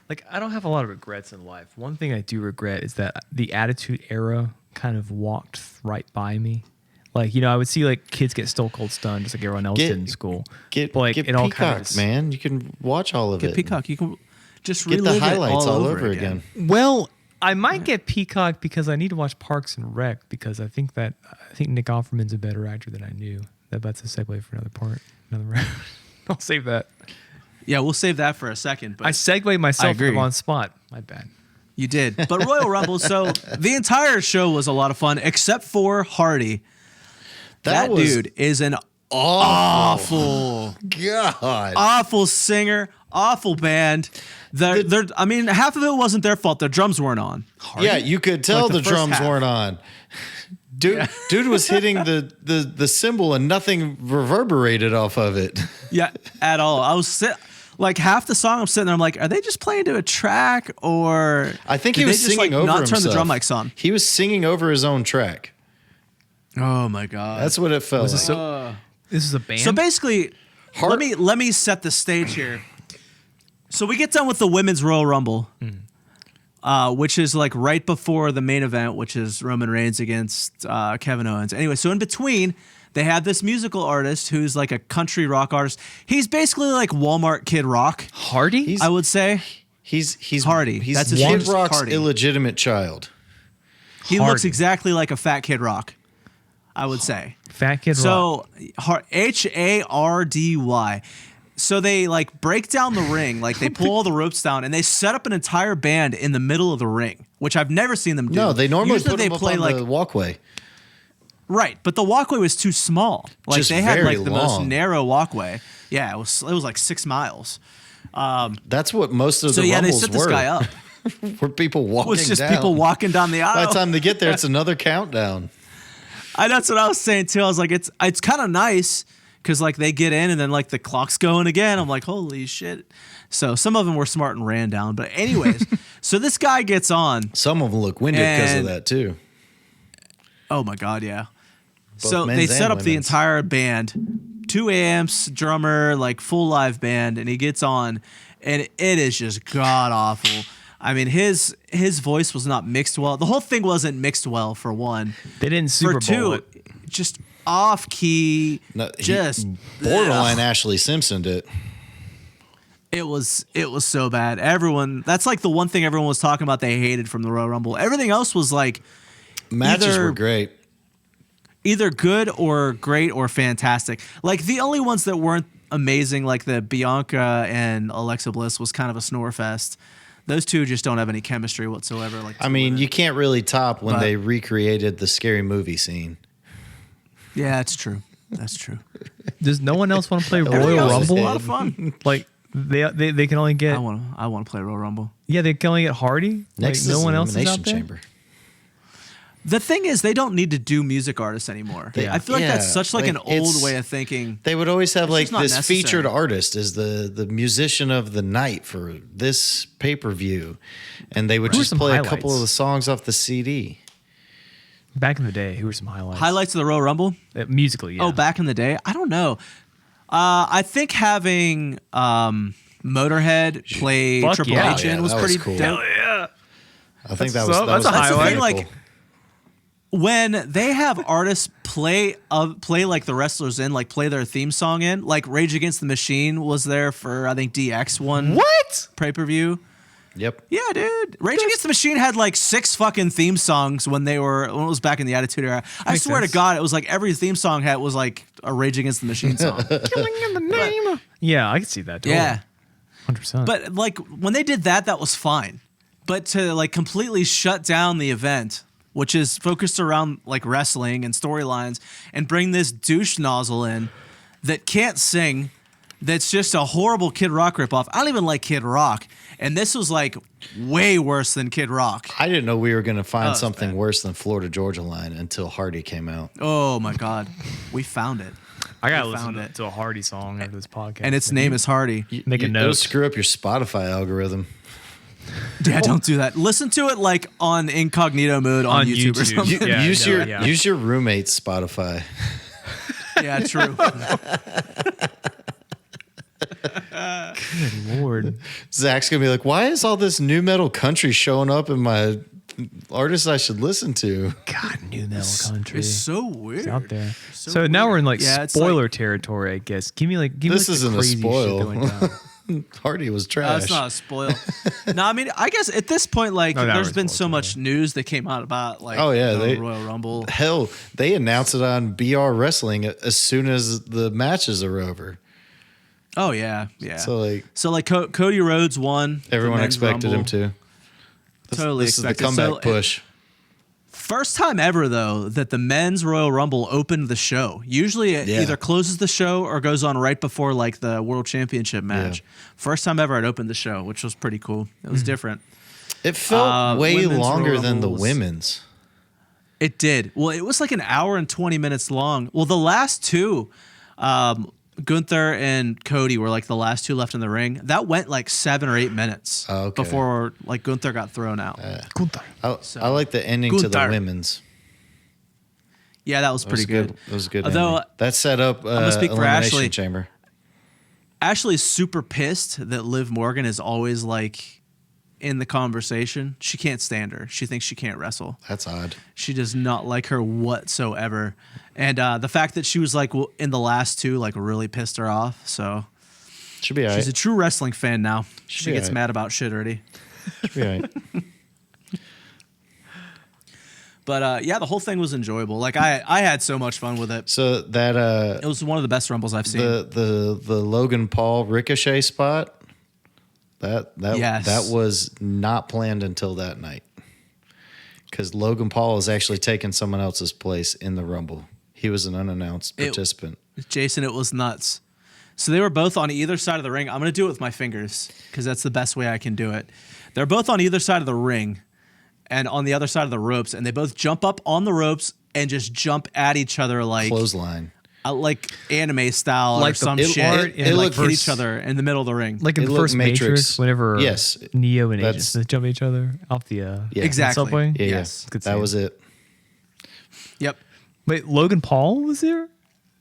like, I don't have a lot of regrets in life. One thing I do regret is that the Attitude Era kind of walked right by me. Like, I would see like kids get Stone Cold stunned just like everyone else
Get-
did in school.
Get,
But, like,
get
it all
Peacock,
kind of
man. You can watch all of
Get
it.
Peacock. You can just
Get
relive
the highlights
it
all over again.
Well, I might get Peacock because I need to watch Parks and Rec because I think Nick Offerman's a better actor than I knew. That's a segue for another part, another round. I'll save that.
Yeah, we'll save that for a second. But
I segued myself
agree.
on spot. My bad.
You did. But Royal Rumble, so the entire show was a lot of fun, except for Hardy. That
was
dude is an awful,
God.
singer, awful band. I mean, half of it wasn't their fault. Their drums weren't on.
Yeah, you could tell
Like the
the
first
drums
half.
weren't on. Dude was hitting the cymbal and nothing reverberated off of it.
Yeah, at all. I was like half the song. I'm sitting there. I'm like, are they just playing to a track, or
I think
did
he
they
was
just,
singing
like,
over
not
himself.
turn the drum mics on?
He was singing over his own track.
Oh my god,
That's what it felt
Was
like.
it so? This is a band.
So basically,
Hard-
let me set the stage here. So we get done with the women's Royal Rumble, which is like right before the main event, which is Roman Reigns against Kevin Owens. Anyway, so in between, they had this musical artist who's like a country rock artist. He's basically like Walmart Kid Rock,
Hardy?
I would say.
He's
Hardy.
He's
That's his
Kid
name.
Rock's
Hardy.
illegitimate child.
He
Hardy.
looks exactly like a fat Kid Rock, I would say.
Fat Kid Rock.
So Hardy. So they like break down the ring, like they pull all the ropes down, and they set up an entire band in the middle of the ring, which I've never seen them do.
No, they normally
Usually
put
they
him up
play
on
like
the walkway.
right, but the walkway was too small. Like
Just
they had
very
like the most
long.
narrow walkway. Yeah, it was like 6 miles.
That's what most of
So
the
yeah, they
rumbles
set
were.
this guy up.
Were people
It
walking
was just
down.
people walking down the
By
aisle.
the time they get there, it's another countdown.
That's what I was saying too. I was like, it's kind of nice because like they get in and then like the clock's going again. I'm like, holy shit. So some of them were smart and ran down. But anyways, so this guy gets on.
Some of them look winded because of
And-
that too.
Oh my god, yeah. So
men's
they
and
set up the
women's.
entire band, 2 amps, drummer, like full live band, and he gets on, and it is just god awful. I mean, his voice was not mixed well. The whole thing wasn't mixed well for one.
They didn't Super
For
Bowl
two,
it.
just off key.
No,
just
borderline
ugh.
Ashley Simpsoned it.
It was so bad. That's like the one thing everyone was talking about they hated from the Royal Rumble. Everything else was like
Matches
Either-
were great.
either good or great or fantastic. Like the only ones that weren't amazing, like the Bianca and Alexa Bliss, was kind of a snore fest. Those two just don't have any chemistry whatsoever. Like,
I mean, you can't really top when
But-
they recreated the Scary Movie scene.
yeah, it's true. That's true.
Does no one else want to play
Everything
Royal
else is a
Rumble?
lot of fun.
Like they can only get
I want to play Royal Rumble.
they can only get Hardy.
Next
like, no
is
one else is
Elimination
out there.
Chamber.
The thing is, they don't need to do music artists anymore.
Yeah.
I feel like that's
Yeah,
such like
like,
an old
it's-
way of thinking.
They would always have
It's
like
just not
this
necessary.
featured artist as the musician of the night for this pay-per-view. And they would
Who are
just
some
play a
highlights?
couple of the songs off the CD.
Back in the day, who were some highlights?
Highlights of the Royal Rumble.
Musically, yeah.
Oh, back in the day, I don't know. I think having Motorhead play
Fuck
Triple
yeah.
H
Yeah,
in was
that was
pretty
cool.
dope.
yeah.
I think
That's
that was
so-
that
that's
was
a
That's the
highlight.
thing,
pretty
like
cool.
when they have artists play like the wrestlers in, like play their theme song in, like Rage Against the Machine was there for I think DX one
What?
pay-per-view.
Yep.
Yeah, dude. Rage Against the Machine had like 6 fucking theme songs when it was back in the Attitude Era. I
Makes
swear
sense.
to God, it was like every theme song was like a Rage Against the Machine song.
Killing in the name. Yeah, I can see that. Totally.
Yeah.
100%.
But like when they did that was fine. But to like completely shut down the event, which is focused around like wrestling and storylines, and bring this douche nozzle in that can't sing, that's just a horrible Kid Rock ripoff. I don't even like Kid Rock. And this was like way worse than Kid Rock.
I didn't know we were going to find
it's
something
bad.
worse than Florida Georgia Line until Hardy came out.
Oh my God. We found it.
I gotta
we
listen
found it.
to a Hardy song after this podcast.
And its name is Hardy.
Make a
It'll
note.
screw up your Spotify algorithm.
Yeah, don't do that. Listen to it like on incognito mode on YouTube, or
YouTube.
something.
Yeah,
use
no,
your
yeah.
use your roommate's Spotify.
Yeah, true.
Good Lord.
Zach's gonna be like, "Why is all this new metal country showing up in my artists I should listen to?"
God, new metal country.
It's so weird.
It's out there.
So
So, now we're in like
Yeah, it's
spoiler territory, I guess. Give me
This
the
isn't a
crazy
spoil.
shit that went down.
Hardy was trash.
That's not a spoil. No, I mean, I guess at this point, like,
No, that
there's
was
been
spoiled,
so
yeah.
much news that came out about, like,
Oh, yeah,
the
they-
Royal Rumble.
Hell, they announced it on BR Wrestling as soon as the matches are over.
Oh yeah, yeah.
So
So
like
like, Cody Rhodes won. the
everyone
men's
expected him
Rumble.
to.
Totally
This is the
expected.
comeback
So,
push.
First time ever though that the men's Royal Rumble opened the show. Usually it
Yeah.
either closes the show or goes on right before like the World Championship match.
Yeah.
First time ever it opened the show, which was pretty cool. It was different.
It felt way
Women's
longer
Royal
than the
Rumble was-
women's.
It did. Well, it was like an hour and 20 minutes long. Well, the last two, Gunther and Cody were like the last two left in the ring. That went like 7 or 8 minutes
Oh, okay.
before like Gunther got thrown out.
I like the ending to the
Gunther.
women's.
Yeah, that was
It was
pretty good.
It was a good.
Although,
ending. That set up
gonna speak for
Elimination
Ashley.
Chamber.
Ashley's super pissed that Liv Morgan is always like in the conversation. She can't stand her. She thinks she can't wrestle.
That's odd.
She does not like her whatsoever. And the fact that she was like in the last two like really pissed her off. So
Should be all
she's a
right.
true wrestling fan now. She
be
gets
alright.
mad about shit already.
Should be all right.
But yeah, the whole thing was enjoyable. Like I had so much fun with it.
So that
It was one of the best Rumbles I've seen.
the Logan Paul Ricochet spot that
Yes.
that was not planned until that night, because Logan Paul is actually taking someone else's place in the Rumble. He was an unannounced participant.
Jason, it was nuts. So they were both on either side of the ring. I'm going to do it with my fingers because that's the best way I can do it. They're both on either side of the ring and on the other side of the ropes, and they both jump up on the ropes and just jump at each other
Clothesline.
like anime style or
Like the
some
art
shit.
in,
And
like,
like hit
first-
each other in the middle of the ring.
Like in
It
the
looked
first Matrix,
Matrix.
whenever
Yes.
Neo and Agent
That's-
Smith jump at each other off the
Yeah.
Exactly.
subway.
Yeah,
Yes.
Good
that
scene.
was it.
Yep.
Wait, Logan Paul was there?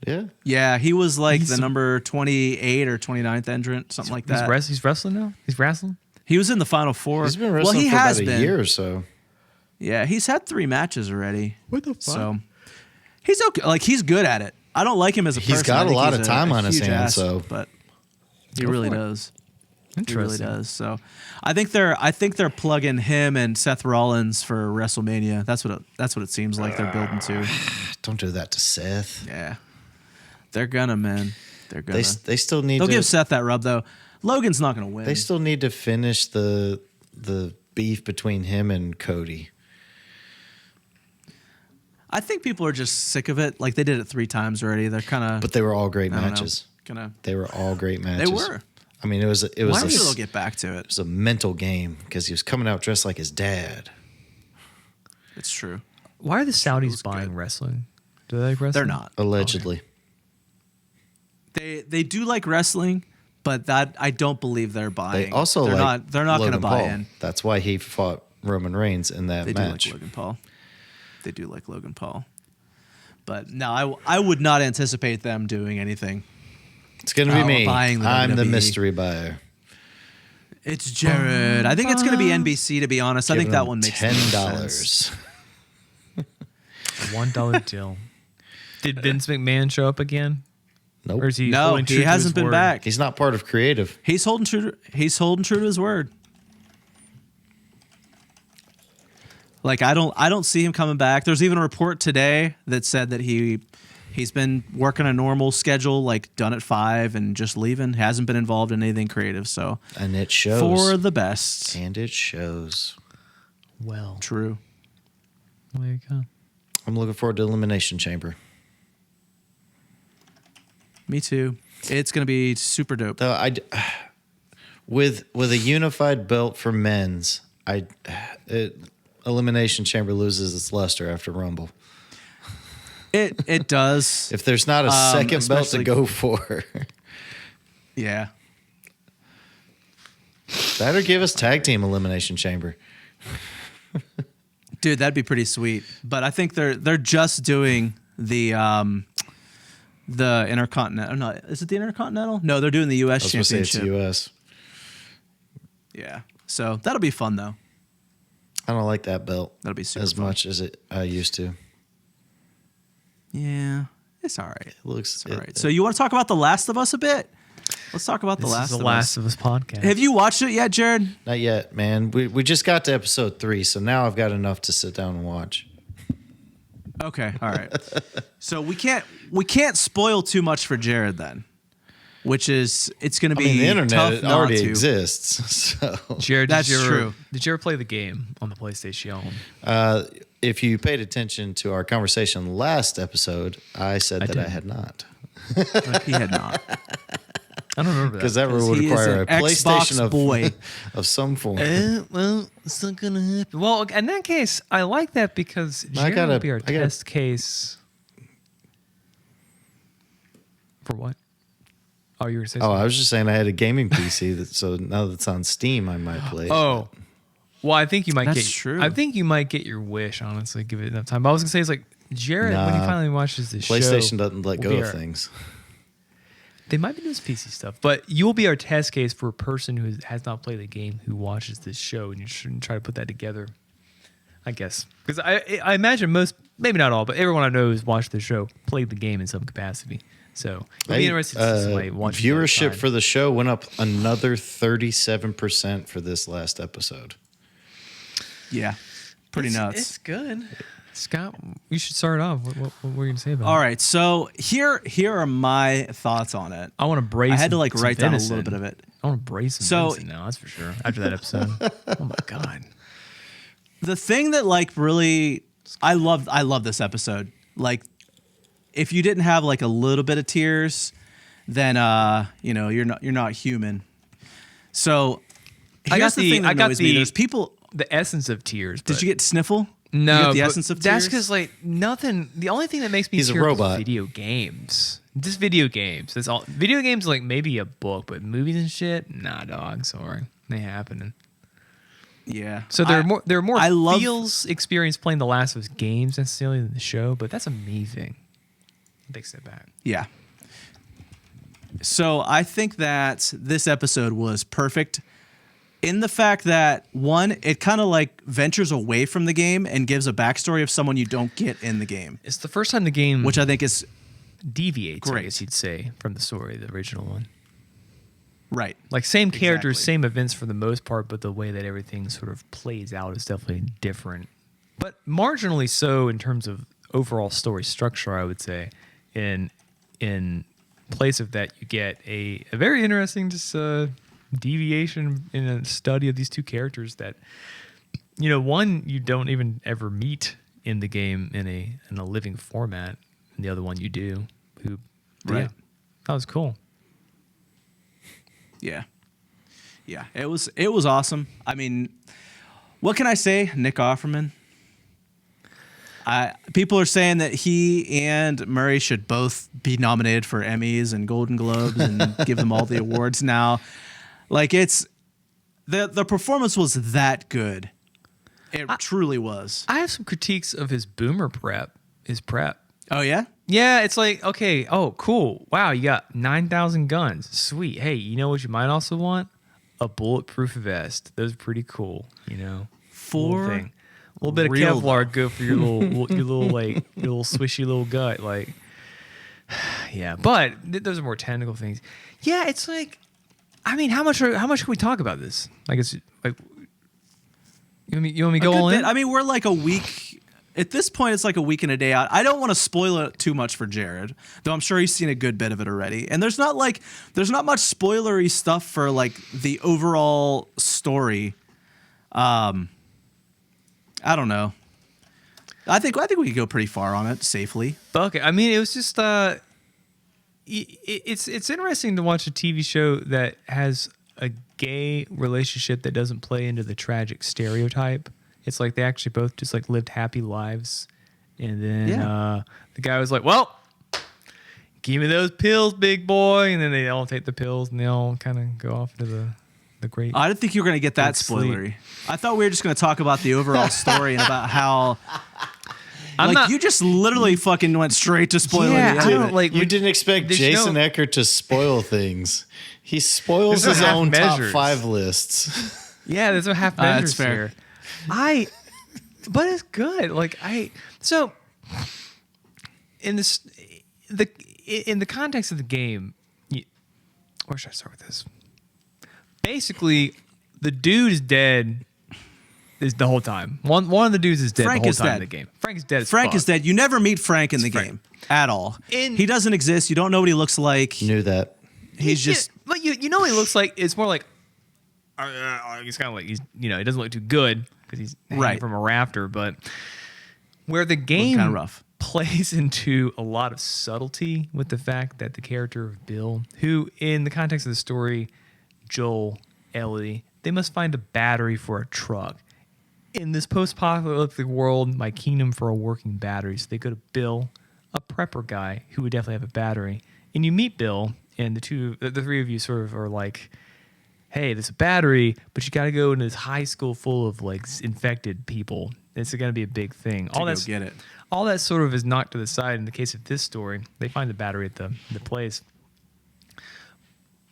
Yeah.
Yeah, he was like
He's-
the number 28 or 29th entrant, something like that.
He's wrestling now? He's wrestling?
He was in the final four.
He's been wrestling
well, he
for
has
about a
been.
year or so.
Yeah, he's had 3 matches already.
What the fuck?
So he's okay. Like he's good at it. I don't like him as a person.
He's got
I
a
think
lot
he's
of time on his
huge
hands,
ass,
so-
but he
Go
really
for it.
does. He really
Interesting.
does. So I think they're plugging him and Seth Rollins for WrestleMania. That's what it seems like they're building to.
Don't do that to Seth.
Yeah, they're gonna, man. They're gonna.
They still need
They'll
to
give Seth that rub though. Logan's not gonna win.
they still need to finish the the beef between him and Cody.
I think people are just sick of it. Like they did it 3 times already. They're kind of.
But they were all great
I don't know,
matches.
Gonna.
They were all great matches.
They were.
I mean, it was
Why
a,
don't they'll get back to it?
it was a mental game because he was coming out dressed like his dad.
It's true.
Why are the Saudis
was
buying
good.
wrestling? Do they like wrestling?
They're not.
Allegedly.
They do like wrestling, but that I don't believe they're buying.
They also
they're
like
not. They're not going to
Logan
buy
Paul.
in.
That's why he fought Roman Reigns in that
They
match.
do like Logan Paul. They do like Logan Paul. But no, I would not anticipate them doing anything.
It's going to be
Oh,
me.
buying the
I'm the
WWE.
mystery buyer.
It's Jared. I think it's going to be NBC, to be honest. I think
Giving
that
them
one makes the most sense.
$10.
$1 deal. Did Vince McMahon show up again?
Nope.
Or is he
No,
holding true
he
to his
hasn't been
word?
back.
He's not part of creative.
He's holding true to his word. Like I don't see him coming back. There's even a report today that said that he's been working a normal schedule, like done at 5 and just leaving. Hasn't been involved in anything creative. So
And it shows.
for the best.
And it shows.
Well,
True.
there you go.
I'm looking forward to Elimination Chamber.
Me too. It's gonna be super dope.
Though with a unified belt for men's, Elimination Chamber loses its luster after Rumble.
It does.
If there's not a second belt to
especially-
go for,
Yeah.
that or give us tag team Elimination Chamber.
Dude, that'd be pretty sweet. But I think they're just doing the Intercontinental. No, is it the Intercontinental? No, they're doing the U.S.
I was going to say it's
Championship.
U.S.
Yeah. So that'll be fun though.
I don't like that belt
That'll be super
as
fun.
much as I used to.
Yeah, it's all right.
It looks
It's all right. So you want to talk about The Last of Us a bit? Let's talk about
This
The
is
Last
the
of
Last
Us.
of Us podcast.
Have you watched it yet, Jared?
Not yet, man. We just got to episode 3, so now I've got enough to sit down and watch.
Okay, all right. So we can't spoil too much for Jared then, which is it's going to
I
be
mean, the internet
tough
it
not
already
to.
exists. So
Jared,
That's
did you ever,
true.
Did you ever play the game on the PlayStation?
if you paid attention to our conversation last episode, I said that I
did.
had not.
He had not.
I don't remember
Because
that.
that would
he is
require a
an
PlayStation
Xbox boy.
of some form.
Well, it's not gonna happen. Well, in that case, I like that because Jared
gotta-
will be our
I gotta-
test case. For what? Oh, you were saying.
Oh, I was just saying I had a gaming PC, so now that it's on Steam, I might play it.
Oh, well, I think you might
That's
get.
true.
I think you might get your wish. Honestly, give it enough time. But I was gonna say, it's like Jared when he
Nah.
finally watches the show.
PlayStation doesn't let
will
go
be
of
our-
things.
They might be doing some PC stuff, but you will be our test case for a person who has not played the game who watches this show, and you should try to put that together. I guess because I imagine most, maybe not all, but everyone I know who's watched the show played the game in some capacity. So it'll be
Hey,
interesting to see somebody watch
viewership for the show went up another 37% for this last episode.
Yeah, pretty nuts.
It's good. Scott, you should start off. What were you gonna say about
All
it?
right, so here are my thoughts on it.
I want to brace.
I had to like
some
write down a
venison.
little bit of it.
I want to brace some
So-
venison now. That's for sure. After that episode. Oh my god.
The thing that like really I love this episode. Like if you didn't have like a little bit of tears, then you're not human. So
I
here's
got
the thing that
I got
annoys me.
the
There's people.
the essence of tears.
Did
but-
you get sniffle?
No,
you get the
but
essence of
that's
tears.
because like nothing. The only thing that makes me
He's a
tear
robot.
is video games. Just video games. That's all. Video games like maybe a book, but movies and shit, nah, dog. Sorry, they happening.
Yeah.
So there are more
I love-
feels experience playing the Last of Us games necessarily than the show, but that's amazing. Big step back.
Yeah. So I think that this episode was perfect in the fact that one, it kind of like ventures away from the game and gives a backstory of someone you don't get in the game,
It's the first time the game
which I think is
deviates, I
Great.
guess you'd say, from the story, the original one.
right.
Like same characters,
Exactly.
same events for the most part, but the way that everything sort of plays out is definitely different. But marginally so in terms of overall story structure, I would say. In place of that, you get a very interesting just deviation in a study of these two characters that, one you don't even ever meet in the game in a living format, and the other one you do.
Right.
Yeah, that was cool.
Yeah. Yeah. It was awesome. I mean, what can I say? Nick Offerman. People are saying that he and Murray should both be nominated for Emmys and Golden Globes and give them all the awards now. Like, it's the performance was that good. It truly was.
I have some critiques of his boomer prep. His prep.
Oh yeah?
Yeah, it's like, okay, oh, cool. Wow, you got 9,000 guns. Sweet. Hey, you know what you might also want? A bulletproof vest. Those are pretty cool,
For
little thing. A little bit of
real,
Kevlar good for your little swishy little gut. Like, yeah, but those are more technical things. Yeah, it's like, I mean, how much can we talk about this? Like, it's like, you want me to go all in?
I mean, we're like a week. At this point, it's like a week and a day out. I don't want to spoil it too much for Jared, though I'm sure he's seen a good bit of it already. And there's not much spoilery stuff for like the overall story. I don't know. I think we could go pretty far on it safely.
But okay, I mean, it was just it's interesting to watch a TV show that has a gay relationship that doesn't play into the tragic stereotype. It's like they actually both just like lived happy lives, and then the guy was like, "Well, give me those pills, big boy," and then they all take the pills and they all kind of go off to the great.
I didn't think you were going to get that spoilery. I thought we were just going to talk about the overall story and about how. You just literally fucking went straight to spoiling.
Yeah,
the
I
end of
don't
it.
like.
You didn't expect Jason Eckert to spoil things. He spoils his own top 5 lists.
Yeah, there's a half measures
fair.
here. But it's good. So in the context of the game, where should I start with this? Basically, the dude is dead. Is the whole time. One of the dudes is dead
Frank
the whole
is
time
dead.
in the game. Frank is dead.
Frank is dead. You never meet Frank in the
Frank.
game at all.
He
doesn't exist. You don't know what he looks like.
Knew that.
He's just.
But you know what he looks like? It's more like. He's kind of like he doesn't look too good because he's hanging
Right.
from a rafter. But where the game
Kinda rough.
plays into a lot of subtlety with the fact that the character of Bill, who in the context of the story, Joel, Ellie, they must find a battery for a truck. In this post-apocalyptic world, my kingdom for a working battery. So they go to Bill, a prepper guy who would definitely have a battery. And you meet Bill, and the three of you sort of are like, hey, there's a battery, but you got to go into this high school full of like infected people. It's going to be a big thing.
Get it.
All that sort of is knocked to the side. In the case of this story, they find the battery at the place.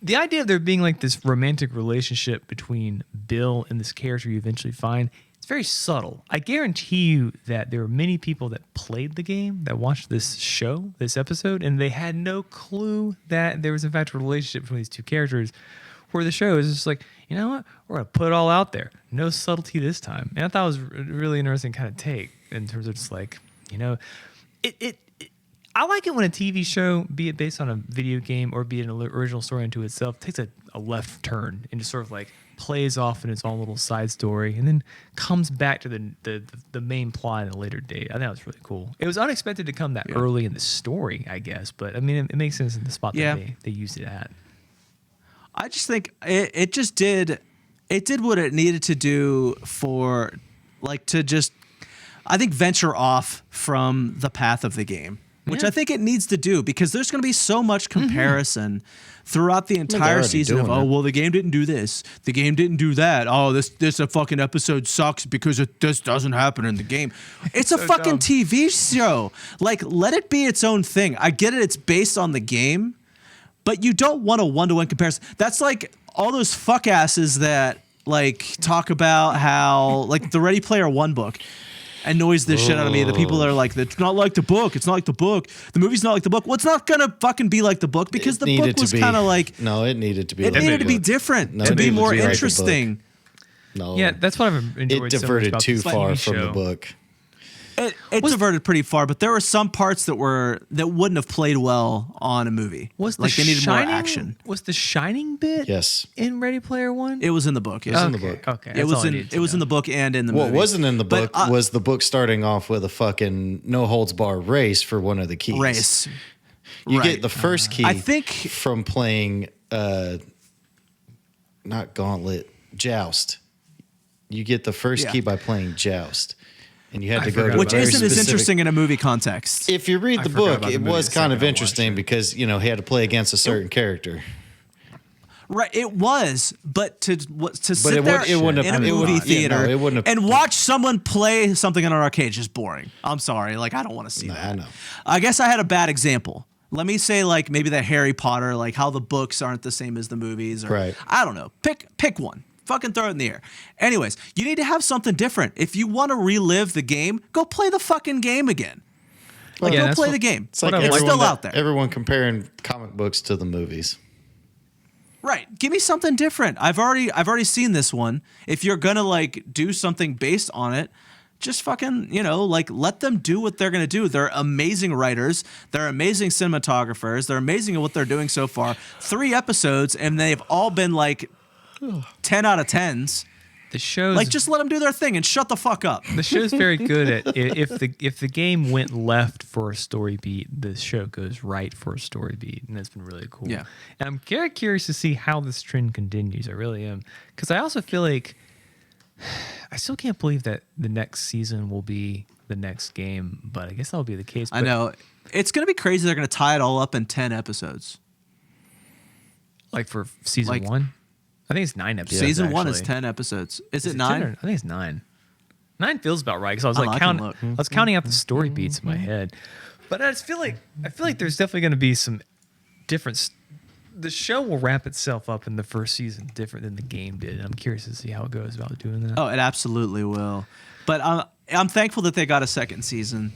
The idea of there being like this romantic relationship between Bill and this character you eventually find, it's very subtle. I guarantee you that there were many people that played the game, that watched this show, this episode, and they had no clue that there was in fact a relationship between these two characters, where the show is just like, you know what, we're going to put it all out there. No subtlety this time. And I thought it was a really interesting kind of take in terms of just like, I like it when a TV show, be it based on a video game or be it an original story unto itself, takes a left turn and just sort of like plays off in its own little side story and then comes back to the main plot at a later date. I think that was really cool. It was unexpected to come that early in the story, I guess, but I mean, it makes sense in the spot that they used it at.
I just think it just did. It did what it needed to do for, like, to just, I think, venture off from the path of the game, which I think it needs to do, because there's going to be so much comparison throughout the entire season of, well, the game didn't do this, the game didn't do that. Oh, this fucking episode sucks because this doesn't happen in the game. It's a fucking TV show. Like, let it be its own thing. I get it. It's based on the game. But you don't want a one-to-one comparison. That's like all those fuck asses that like talk about how like the Ready Player One book annoys the shit out of me. The people that are like, it's not like the book. It's not like the book. The movie's not like the book. Well, it's not gonna fucking be like the book because the book was kind of like,
no, it needed to be.
It needed to be different to be more interesting.
No,
Yeah, that's what I've enjoyed.
It diverted
so much about
too
this
far
TV
from the
show.
book.
It diverted pretty far, but there were some parts that wouldn't have played well on a movie.
Was the
like they needed
Shining,
more action.
Was the Shining bit
Yes.
in Ready Player One?
It was in the book. It was in the book.
Okay,
It was in the book and in the
What
movie.
wasn't in the
But,
book was the book starting off with a fucking no holds bar race for one of the keys.
race.
You
Right.
get the first key
I think-
from playing not Gauntlet, Joust. You get the first
Yeah.
key by playing Joust. And you had
I
to go
forgot
to a
Which
very
isn't as
specific-
interesting in a movie context.
If you read the
forgot
book,
about the
it
movie
was
the
kind
second
of
I watched
interesting
it.
because, he had to play against a certain character.
Right, it was, but to sit
it
there
would- it wouldn't
in
have-
a
it would
movie
not- yeah,
theater
no, it wouldn't have-
and watch someone play something in an arcade is just boring. I'm sorry, like I don't want to see that.
I know.
I guess I had a bad example. Let me say like maybe the Harry Potter, like how the books aren't the same as the movies, or
Right.
I don't know. Pick one. Fucking throw it in the air. Anyways, you need to have something different. If you want to relive the game, go play the fucking game again. Like
Yeah,
go
that's
play
what-
the game.
It's like
It's
everyone
still
that-
out there.
Everyone comparing comic books to the movies.
Right. Give me something different. I've already seen this one. If you're gonna like do something based on it, just fucking, like let them do what they're gonna do. They're amazing writers, they're amazing cinematographers, they're amazing at what they're doing so far. 3 episodes and they've all been like 10 out of 10s.
The show's
Like just let them do their thing and shut the fuck up.
the show's very good at if the game went left for a story beat, the show goes right for a story beat, and that's been really cool.
Yeah.
And I'm very curious to see how this trend continues. I really am, because I also feel like I still can't believe that the next season will be the next game, but I guess that'll be the case.
I
But,
know. It's gonna be crazy. They're gonna tie it all up in 10 episodes.
like for season
Like-
1, I think it's 9 episodes.
Season 1 is
actually.
10 episodes. Is it
10
9?
or- I think it's 9. 9 feels about right because I was
Oh,
like
I can
counting.
look.
I was counting out the story beats in my head, but I just feel like there's definitely going to be some different. The show will wrap itself up in the first season different than the game did. And I'm curious to see how it goes about doing that.
Oh, it absolutely will. But I'm thankful that they got a second season.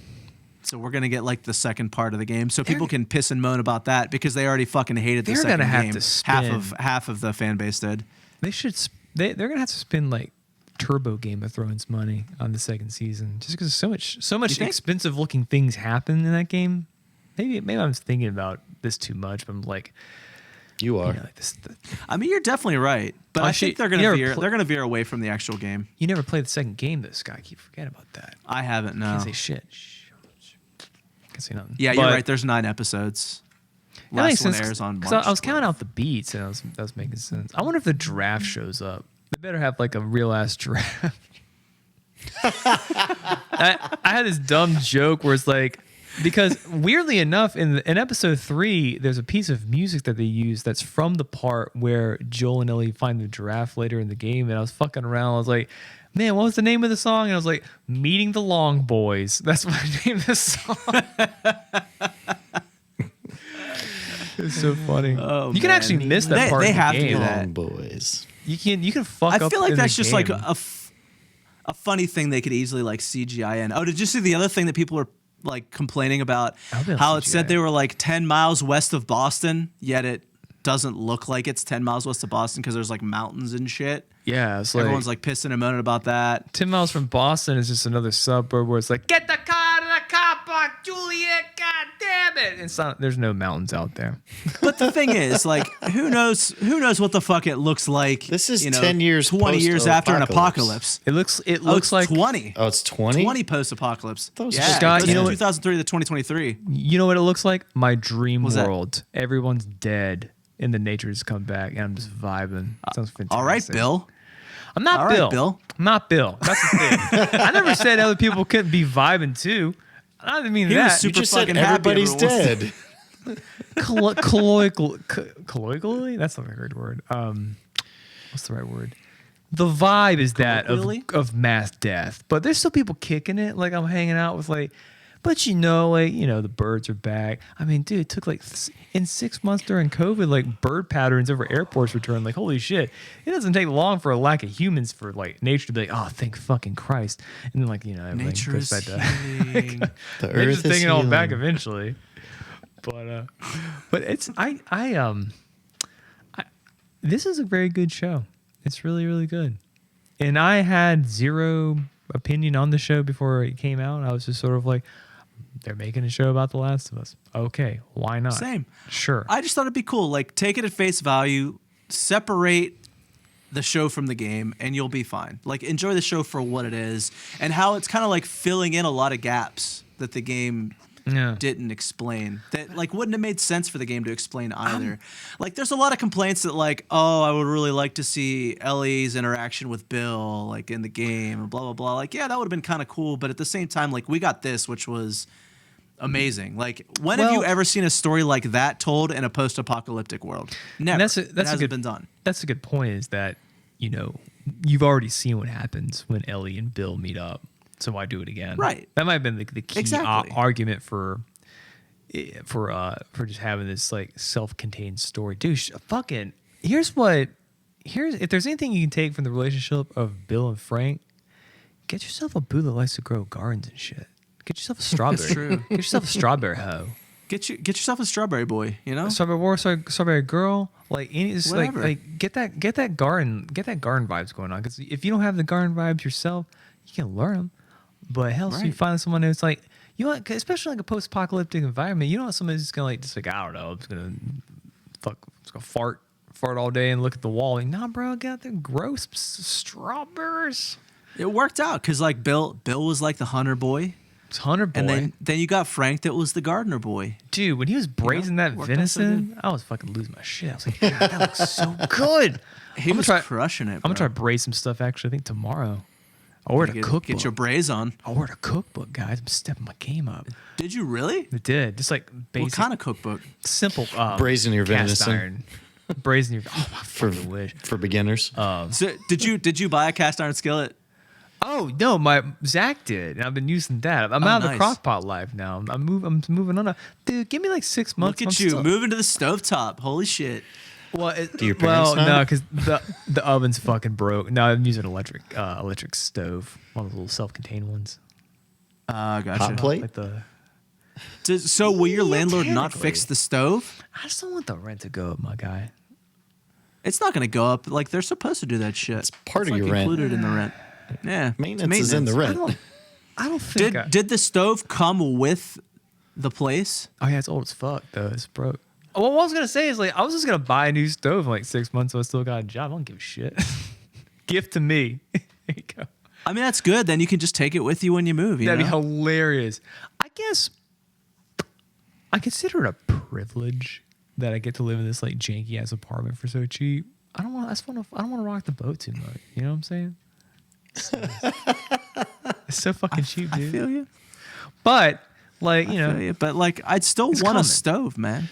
So we're gonna get like the second part of the game, so people can piss and moan about that because they already fucking hated the
They're
second
gonna have
game.
to spin.
Half of the fan base did.
They should. They're going to have to spend like Turbo Game of Thrones money on the second season, just because so much
think?
expensive looking things happen in that game. Maybe I'm thinking about this too much, but I'm like,
You are.
like this.
I mean, you're definitely right, but
Oh,
I
shit.
think they're
You
gonna
never
veer.
pl-
They're gonna veer away from the actual game.
You never played the second game, though, Scott. I keep forgetting about that.
I haven't. No.
Can't say shit. Can't say nothing.
Yeah, you're
But
right. There's 9 episodes.
that makes
Last one
sense,
airs on
'cause
March
I was counting
12th.
out the beats, and that was making sense. I wonder if the draft shows up. They better have like a real ass draft. I had this dumb joke where it's like, because weirdly enough, in episode 3, there's a piece of music that they use that's from the part where Joel and Ellie find the giraffe later in the game, and I was fucking around. I was like, man, what was the name of the song? And I was like, Meeting the Long Boys. That's what I named this song. It's so funny.
Oh,
you can
man.
actually miss that part
They
of the
have to do
game.
that.
Long boys.
You can fuck
I
up
feel like
in
that's
the
just like
game.
a funny thing they could easily like CGI in. Oh, did you see the other thing that people were like complaining about?
I'll be on
How it said
CGI.
they were like 10 miles west of Boston, yet it doesn't look like it's 10 miles west of Boston because there's like mountains and shit.
Yeah, it's like
Everyone's like pissing and moaning about that.
10 miles from Boston is just another suburb where it's like, get the car to the car park, Juliet, god damn it. It's not, there's no mountains out there.
But the thing is, like, who knows what the fuck it looks like?
This is 10 years
20 years after an
post-apocalypse.
apocalypse.
It
Oh,
looks
it's
like
20.
Oh, it's 20?
20 post-apocalypse.
Those
Yeah,
are-
Scott,
it goes
you know
from
what-
2003 to 2023.
You know what it looks like? My dream
What's that?
world. Everyone's dead and the nature's come back and I'm just vibing. Sounds fantastic.
All right, Bill.
I'm not
All right,
Bill.
Bill.
I'm not Bill. That's the thing. I never said other people couldn't be vibing too. I didn't mean
He
that.
was
You
super
just said
fucking happy
everybody's
everyone was-
dead.
Colloquially? That's not the right word. What's the right word? The vibe is that
Colloquially?
of mass death, but there's still people kicking it. Like I'm hanging out with like, but the birds are back. I mean, dude, it took like in 6 months during COVID, like bird patterns over airports returned. Like, holy shit! It doesn't take long for a lack of humans for like nature to be like, oh, thank fucking Christ, and then like everything
Nature
goes
is
back to
healing.
The
Nature's
earth is
taking it all back
healing.
eventually. But it's this is a very good show. It's really, really good. And I had zero opinion on the show before it came out. I was just sort of like, they're making a show about The Last of Us. Okay, why not?
Same.
Sure.
I just thought it'd be cool. Like, take it at face value, separate the show from the game, and you'll be fine. Like, enjoy the show for what it is and how it's kind of like filling in a lot of gaps that the game
Yeah.
didn't explain. That like wouldn't have made sense for the game to explain either. Like, there's a lot of complaints that like, oh, I would really like to see Ellie's interaction with Bill like in the game and blah blah blah. Like, yeah, that would have been kind of cool, but at the same time, like, we got this, which was amazing. Like, when have you
Well-
ever seen a story like that told in a post-apocalyptic world? Never.
That's
It hasn't been done.
That's a good point. Is that you've already seen what happens when Ellie and Bill meet up. So why do it again?
Right.
That might have been the key
Exactly.
argument for just having this like self-contained story. Dude, here's if there's anything you can take from the relationship of Bill and Frank, get yourself a boo that likes to grow gardens and shit. Get yourself a strawberry.
true.
Get yourself a strawberry hoe.
Get yourself a strawberry boy, you know?
Strawberry boy, strawberry girl, like any, just
Whatever.
like get that garden vibes going on. Because if you don't have the garden vibes yourself, you can learn them. But hell, so you
Right.
find someone who's like, especially like a post-apocalyptic environment, you don't want somebody who's gonna like just like, I don't know, I'm just gonna fart all day and look at the wall. Like, nah, bro, get out there, grow some strawberries.
It worked out because like Bill was like the hunter boy,
It's Hunter boy.
and then you got Frank that was the gardener boy.
Dude, when he was braising that
worked out so
venison, I was fucking losing my shit. I was like, God, that looks so good.
He
I'm
was
gonna try,
crushing it.
I'm gonna try to braise some stuff actually. I think tomorrow. I ordered a cookbook.
Get your braise on.
I ordered a cookbook, guys. I'm stepping my game up.
Did you really?
It did. Just like basic,
What kind of cookbook?
simple
Braising your
cast
venison.
iron. Braising your. Oh, I
for
fucking wish.
for beginners.
So did you buy a cast iron skillet?
Oh no, my Zach did, and I've been using that. I'm out of the
nice.
crock pot life now. I'm moving on. Dude, give me like 6 months.
Look at
I'm
you
still-
moving to the stovetop. Holy shit!
Well,
Do your parents know?
no, because the oven's fucking broke. No, I'm using electric stove, one of the little self-contained ones.
Gotcha.
Hot plate.
Like the.
So will your
Yeah,
landlord not
technically.
fix the stove?
I just don't want the rent to go up, my guy.
It's not going to go up. Like, they're supposed to do that shit.
It's part of
like
your rent.
included in the rent. Yeah, it's
Maintenance is in the rent.
I don't think.
Did the stove come with the place?
Oh yeah, it's old as fuck though. It's broke. Oh, what I was gonna say is like I was just gonna buy a new stove in like 6 months, so I still got a job. I don't give a shit. Gift to me. There you go.
I mean, that's good. Then you can just take it with you when you move. You
That'd be
know?
hilarious. I guess I consider it a privilege that I get to live in this like janky ass apartment for so cheap. I don't want. I don't want to rock the boat too much. You know what I'm saying? It's so fucking cheap,
I
dude.
feel you.
But like
I feel you. But like, I'd still
It's
want
coming.
a stove, man.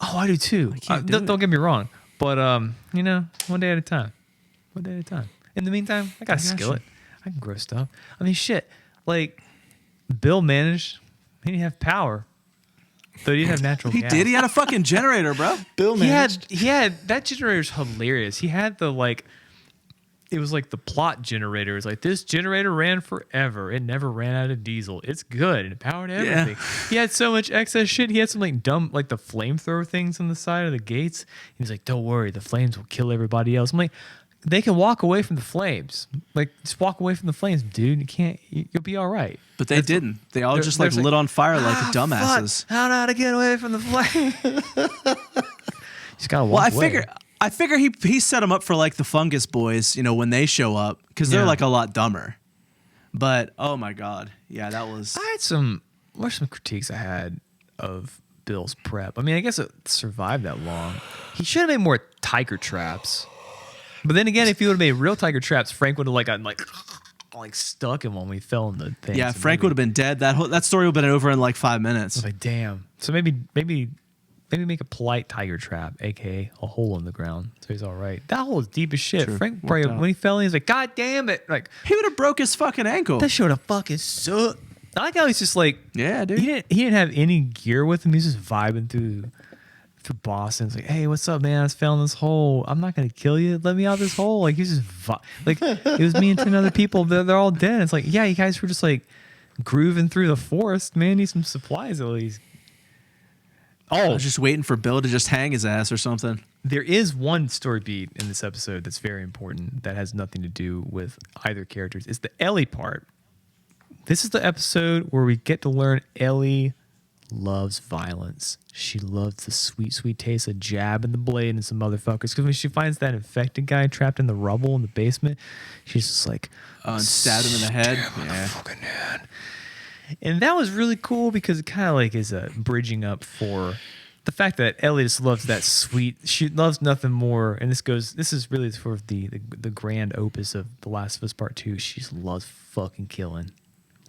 Oh, I do too.
can't do
Don't get me wrong, but one day at a time. One day at a time. In the meantime, I got a
got you.
skillet. I can grow stuff. I mean, shit. Like Bill managed. He didn't have power, but he didn't have natural
He
gas.
did. He had a fucking generator, bro.
Bill
He
managed.
had that generator's hilarious. He had the like. It was like the plot generator. It was like this generator ran forever. It never ran out of diesel. It's good and it powered everything. He had so much excess shit. He had some like dumb like the flamethrower things on the side of the gates. He was like, "Don't worry, the flames will kill everybody else." I'm like, they can walk away from the flames. Like just walk away from the flames, dude. You can't. You'll be all right.
But they didn't. They all
there-
just like
there's, like,
lit on fire like
"Ah,
dumbasses.
fuck, how to get away from the flame? He's gotta walk
Well,
away.
I figure he set them up for like the fungus boys, you know, when they show up, because they're
Yeah.
like a lot dumber. But oh my god, yeah, that was.
I had some. What are some critiques I had of Bill's prep? I mean, I guess it survived that long. He should have made more tiger traps. But then again, if he would have made real tiger traps, Frank would have like gotten like stuck in one when he fell in the thing.
Yeah,
So
Frank
maybe-
would have been dead. That story would have been over in like 5
I
minutes.
was like, damn. So maybe make a polite tiger trap, aka a hole in the ground, so he's all right. That hole is deep as shit.
True.
Frank probably
Worked out.
when he fell in, he's like, God damn it! Like
He would have broke his fucking ankle.
that should have fucking sucked. I like how he's just like,
Yeah, dude.
He didn't have any gear with him. He's just vibing through Boston. It's like, hey, what's up, man? I just fell in this hole. I'm not gonna kill you. Let me out of this hole. Like he's just like it was me and 10 other people. They're all dead. It's like, yeah, you guys were just like grooving through the forest. Man, need some supplies at least.
I
Oh,
was just waiting for Bill to just hang his ass or something.
There is one story beat in this episode that's very important that has nothing to do with either characters. It's the Ellie part. This is the episode where we get to learn Ellie loves violence. She loves the sweet, sweet taste of jabbing the blade in some motherfuckers. Because when she finds that infected guy trapped in the rubble in the basement, she's just like,
and stabbed him in the head. Yeah.
fucking head. And that was really cool because it kind of like is a bridging up for the fact that Ellie just loves that sweet. She loves nothing more. And this is really sort of the grand opus of The Last of Us Part 2. She just loves fucking killing.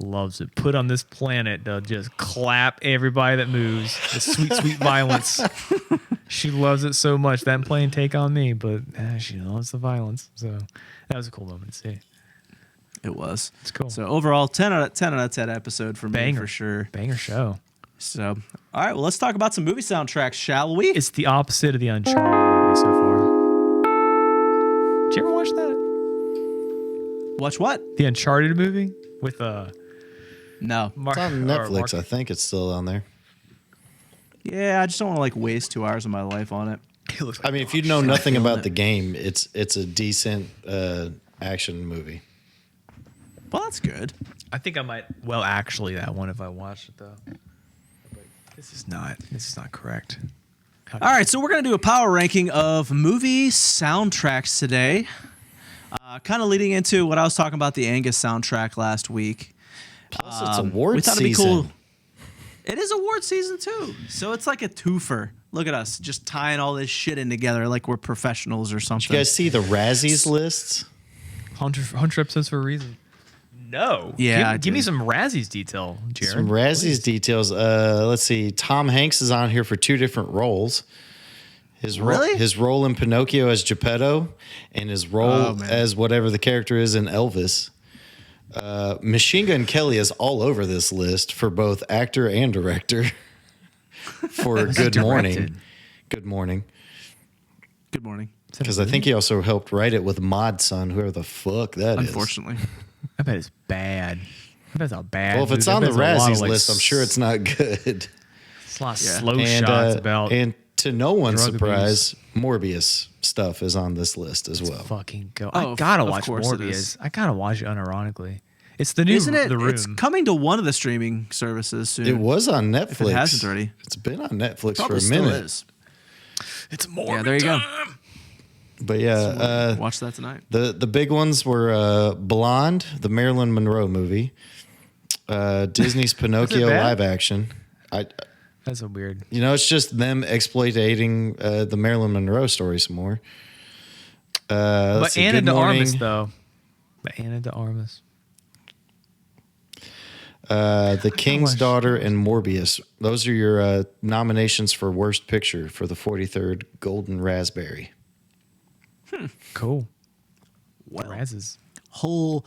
Loves it. Put on this planet to just clap everybody that moves. The sweet, sweet violence. She loves it so much. That playing Take on Me, but she loves the violence. So that was a cool moment to see.
It was.
It's cool.
So overall, 10 out of 10 episode for me for sure.
Banger show.
So, all right, well, let's talk about some movie soundtracks, shall we?
It's the opposite of the Uncharted movie so far. Did you ever watch that?
Watch what?
The Uncharted movie with
No.
It's on Netflix. I think it's still on there.
Yeah, I just don't want to like waste 2 hours of my life on it.
It looks
I mean, if you know nothing about the game, it's a decent action movie.
Well, that's good.
I think I might. Well, actually, that one if I watched it though. But this is not correct.
All right, so we're going to do a power ranking of movie soundtracks today. Kind of leading into what I was talking about, the Angus soundtrack last week.
Plus, it's award
we thought
season.
it'd be cool. It is award season too, so it's like a twofer. Look at us, just tying all this shit in together like we're professionals or something.
Did you guys see the Razzies lists?
100 episodes for a reason. No.
Yeah,
Give me some Razzies detail, Jared.
Some Razzies details. Let's see. Tom Hanks is on here for 2 different roles.
Really?
His role in Pinocchio as Geppetto, and his role as whatever the character is in Elvis. Machine Gun Kelly is all over this list for both actor and director. For Good Morning. Good Morning.
Good morning.
Because I think he also helped write it with Mod Son, whoever the fuck that is.
Unfortunately.
I bet it's bad. I bet it's a bad.
Well, if it's
movie.
on the
I bet it's a lot of,
Razzies
like,
list, I'm sure it's not good.
It's a lot of
Yeah.
slow shots about.
And to no one's
drug
surprise, Morbius stuff is on this list as well.
Fucking go!
Oh,
I gotta
of
watch
course it is.
Morbius. I gotta watch it unironically. It's the new
Isn't it?
The Room.
It's coming to one of the streaming services soon.
It was on Netflix.
If it hasn't already.
It's been on Netflix
Probably
for a
still
minute.
is.
It's more.
Yeah, there you go.
But yeah,
Watch that tonight.
the big ones were Blonde, the Marilyn Monroe movie, Disney's Pinocchio
bad?
live action.
That's a weird.
It's just them exploitating the Marilyn Monroe story some more.
But
Let's see,
Anna
Good
de
Morning.
Armas though. But Anna de Armas.
The King's
watch
Daughter and Morbius. Those are your nominations for Worst Picture for the 43rd Golden Raspberry.
Cool.
Well,
Razzes.
whole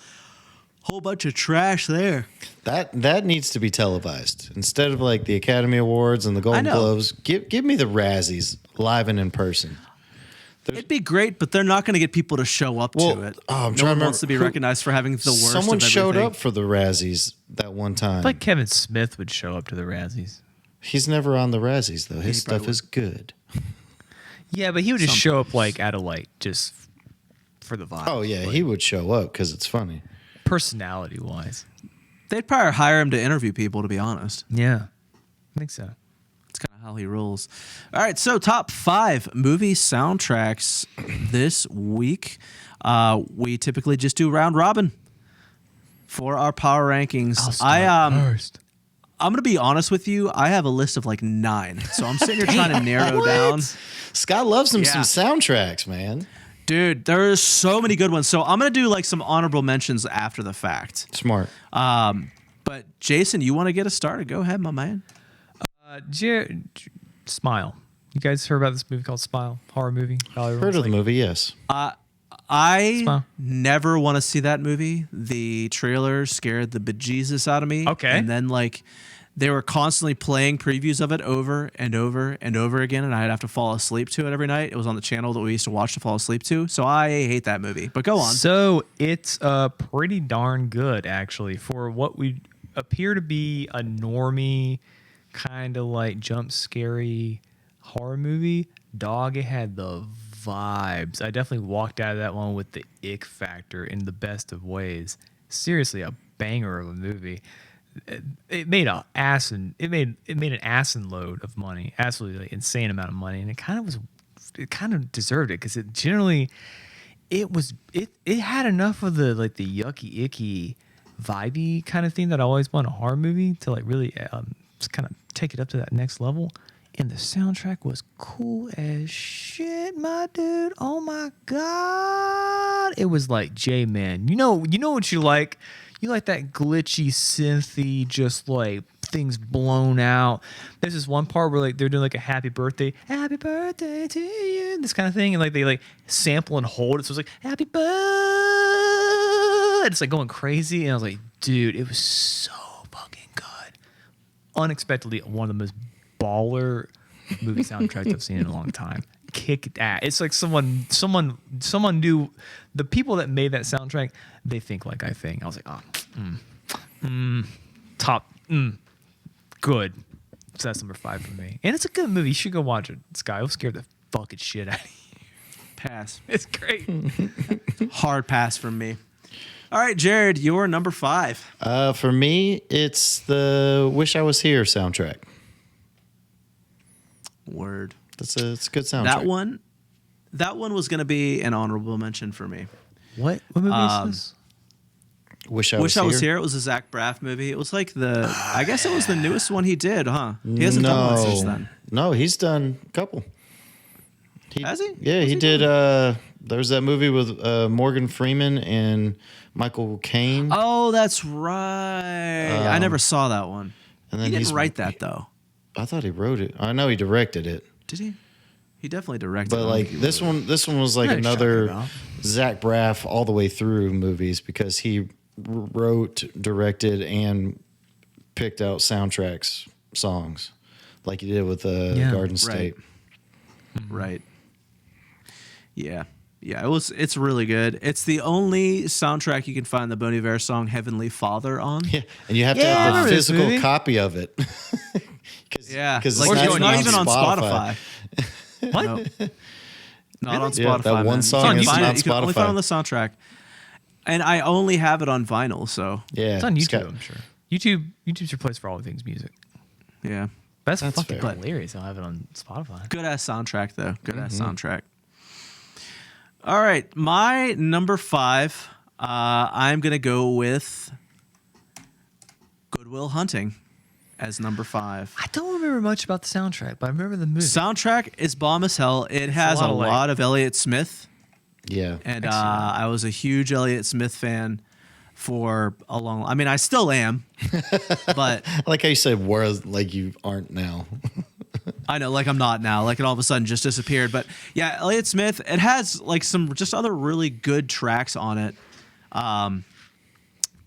bunch of trash there.
That needs to be televised instead of like the Academy Awards and the Golden
know.
Globes. Give me the Razzies live and in person.
It'd be great, but they're not going to get people to show up
Well,
to it.
oh, I'm
no
trying to
one
remember
wants to be
who-
recognized for having the worst.
Someone
of
showed
everything.
up for the Razzies that one time.
Like Kevin Smith would show up to the Razzies.
He's never on the Razzies though. His
he probably
stuff is good.
Yeah, but he would just show up like at a light just for the vibe.
Oh yeah, he would show up because it's funny.
Personality wise.
They'd probably hire him to interview people. To be honest,
Yeah. I think so.
it's kind of how he rolls. All right, so top 5 movie soundtracks this week. We typically just do round robin for our power rankings.
First.
I'm gonna be honest with you. I have a list of like 9, so I'm sitting here trying to narrow down.
Scott loves him
Yeah.
some soundtracks, man.
Dude, there's so many good ones. So I'm gonna do like some honorable mentions after the fact.
Smart.
But Jason, you want to get us started? Go ahead, my man.
Smile. You guys heard about this movie called Smile? Horror movie?
Heard of the movie? Yes.
I
Smile.
never want to see that movie. The trailer scared the bejesus out of me.
Okay.
And then like they were constantly playing previews of it over and over and over again, and I'd have to fall asleep to it every night. It was on the channel that we used to watch to fall asleep to. So I hate that movie. But go on.
So it's pretty darn good, actually, for what we appear to be a normie, kind of like jump scary horror movie. Dog, it had the vibes. I definitely walked out of that one with the ick factor in the best of ways. Seriously, a banger of a movie. It made an asin load of money, absolutely like, insane amount of money, and it kind of deserved it because it had enough of the like the yucky icky vibey kind of thing that I always want in a horror movie to like really just kind of take it up to that next level. And the soundtrack was cool as shit, my dude. Oh my god, it was like J-Man. You know what you like. You like that glitchy, synthy, just like things blown out. There's this one part where like they're doing like a happy birthday to you, this kind of thing, and like they like sample and hold it, so it's like happy birthday. It's like going crazy, and I was like, dude, it was so fucking good. Unexpectedly, one of the most baller movie soundtracks I've seen in a long time. Kick ass. It's like someone knew the people that made that soundtrack. They think like I think. I was like, top, good. So that's number 5 for me, and it's a good movie. You should go watch it. Sky will scare the fucking shit out of you.
Pass.
It's great.
Hard pass from me. All right, Jared, your number 5.
For me, it's the "Wish I Was Here" soundtrack.
Word.
It's a good soundtrack.
That one was going to be an honorable mention for me.
What movie is this?
Wish I
Was Here. It was a Zach Braff movie. It was like I guess it was the newest one he did, huh? He hasn't done one since then.
No, he's done a couple.
Has he?
Yeah, he did. There was that movie with Morgan Freeman and Michael Caine.
Oh, that's right. I never saw that one.
And then
He didn't write that though,
I thought he wrote it. I know he directed it.
did he? He definitely directed.
But
it.
like this one was like
What are you
another
talking
Zach Braff all the way through movies because he wrote, directed, and picked out soundtracks, songs, like he did with Garden State.
Right. Yeah. Yeah, it's really good. It's the only soundtrack you can find the Bon Iver song Heavenly Father on.
Yeah, and you have to
Yeah, I
have a
remember this
physical
movie.
copy of it.
Yeah.
because
Like, it's not even on Spotify.
What?
Nope. Not on Spotify.
Yeah, that one
man.
song
You
is
can find
on
it. You can only find it
Spotify.
on the soundtrack. And I only have it on vinyl, so
Yeah,
It's on YouTube,
got-
I'm sure. YouTube's your place for all things music.
yeah.
That's
fair.
fucking hilarious. I'll have it on Spotify.
Good ass soundtrack though. Good ass soundtrack. All right, my number 5. I'm gonna go with Good Will Hunting as number 5.
I don't remember much about the soundtrack, but I remember the movie.
Soundtrack is bomb as hell. It has a
lot of, like-
lot of Elliott Smith,
Yeah,
and I was a huge Elliott Smith fan for a long. I mean, I still am, but
I like how you said "whereas" like you aren't now.
I know, like I'm not now. Like it all of a sudden just disappeared. But yeah, Elliott Smith. It has like some just other really good tracks on it.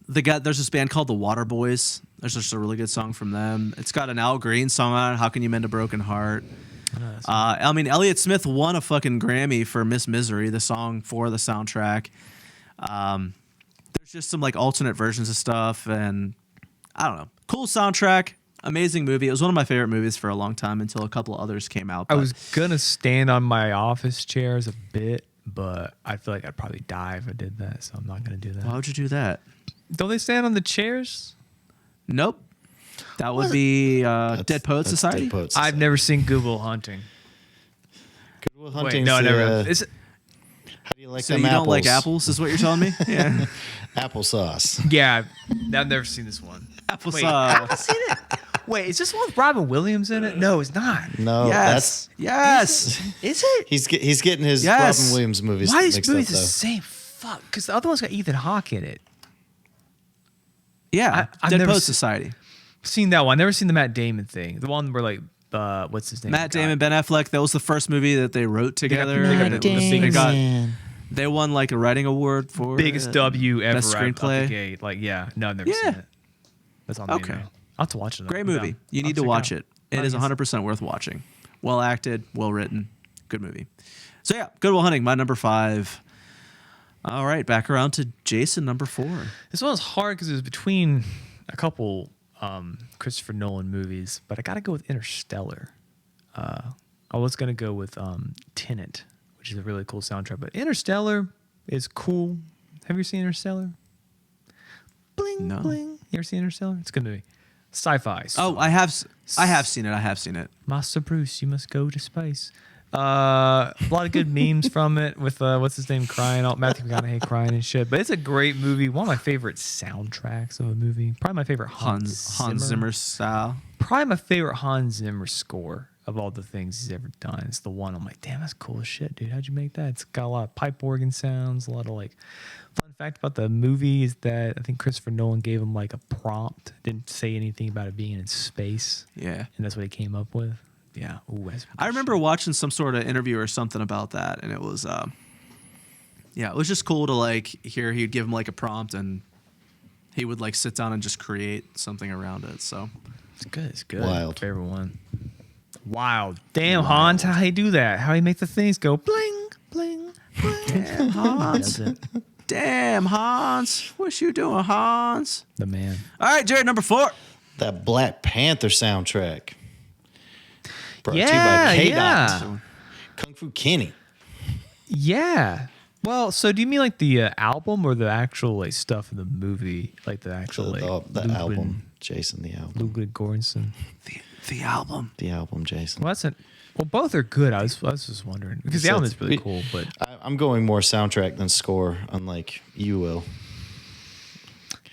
There's this band called the Waterboys. There's just a really good song from them. It's got an Al Green song on it. How Can You Mend a Broken Heart? I mean, Elliott Smith won a fucking Grammy for Miss Misery, the song for the soundtrack. There's just some like alternate versions of stuff, and I don't know. Cool soundtrack. Amazing movie. It was one of my favorite movies for a long time until a couple others came out.
I
but-
was gonna stand on my office chairs a bit, but I feel like I'd probably die if I did that, so I'm not gonna do that.
Why would you do that?
Don't they stand on the chairs?
Nope. That would be
That's-
Dead Poets
that's
Society.
Dead Poets
I've
Society.
never seen Good Will Hunting.
Good Will
Wait,
Hunting's,
no, I never.
how do you like
So
them
you
apples?
don't like apples, is what you're telling me? Yeah.
Applesauce.
Yeah, I've never seen this one.
Applesauce.
Wait, is this one with Robin Williams in it? No, it's not.
No,
Yes. Yes.
Is it?
he's getting his
Yes.
Robin Williams movies
Why are these
mixed up
movies the
though.
same? Fuck, because the other one's got Ethan Hawke in it.
Yeah.
I've
Dead
never
Poets
se-
Society.
Seen that one. Never seen the Matt Damon thing. The one where like, what's his name?
Matt Damon, Ben Affleck. That was the first movie that they wrote together.
they got
and
the
it was-
biggest-
they won like a writing award for
biggest
it.
W ever.
Best
Out the
screenplay.
gate. Like, yeah, no, I've never
Yeah.
seen it. That's on me
Okay.
now. I'll have to watch it.
Great
I'm
movie.
down.
You
I'll
need to
check
watch
out.
it. It is 100% worth watching. Well acted, well written, good movie. So yeah, Good Will Hunting, my number 5. All right, back around to Jason, number 4.
This one was hard because it was between a couple Christopher Nolan movies, but I got to go with Interstellar. I was gonna go with Tenet, which is a really cool soundtrack. But Interstellar is cool. Have you seen Interstellar? Bling
No.
bling. You ever seen Interstellar? It's a good movie. Sci-fi.
Oh, I have seen it. I have seen it.
Master Bruce, you must go to space. A lot of good memes from it with what's his name crying, Matthew McConaughey crying and shit. But it's a great movie. One of my favorite soundtracks of a movie. Probably my favorite
Hans Zimmer style.
Probably my favorite Hans Zimmer score of all the things he's ever done. It's the one I'm like, damn, that's cool as shit, dude. How'd you make that? It's got a lot of pipe organ sounds, a lot of like. Fun fact about the movie is that I think Christopher Nolan gave him like a prompt. Didn't say anything about it being in space.
Yeah.
And that's what he came up with. Yeah. Ooh,
I remember watching some sort of interview or something about that, and it was, it was just cool to like hear he'd give him like a prompt, and he would like sit down and just create something around it. So
It's good. It's good.
Wild.
Favorite one. Wild. Damn, Hans, how he do that? How he make the things go bling, bling, bling.
damn, Hans.
That's it.
Damn, Hans. What you doing, Hans?
The man.
All right, Jared, number 4.
That Black Panther soundtrack. Brought to you
Yeah,
by K-Dot.
yeah.
Kung Fu Kenny.
Yeah. Well, so do you mean like the album or the actual like stuff in the movie, like the actual like
The
Ludwig-
album. Jason, the album.
Ludwig Göransson?
The album.
The album, Jason.
Well, both are good. I was just wondering because the
So
album is really
we-
cool, but
I'm going more soundtrack than score, unlike you will.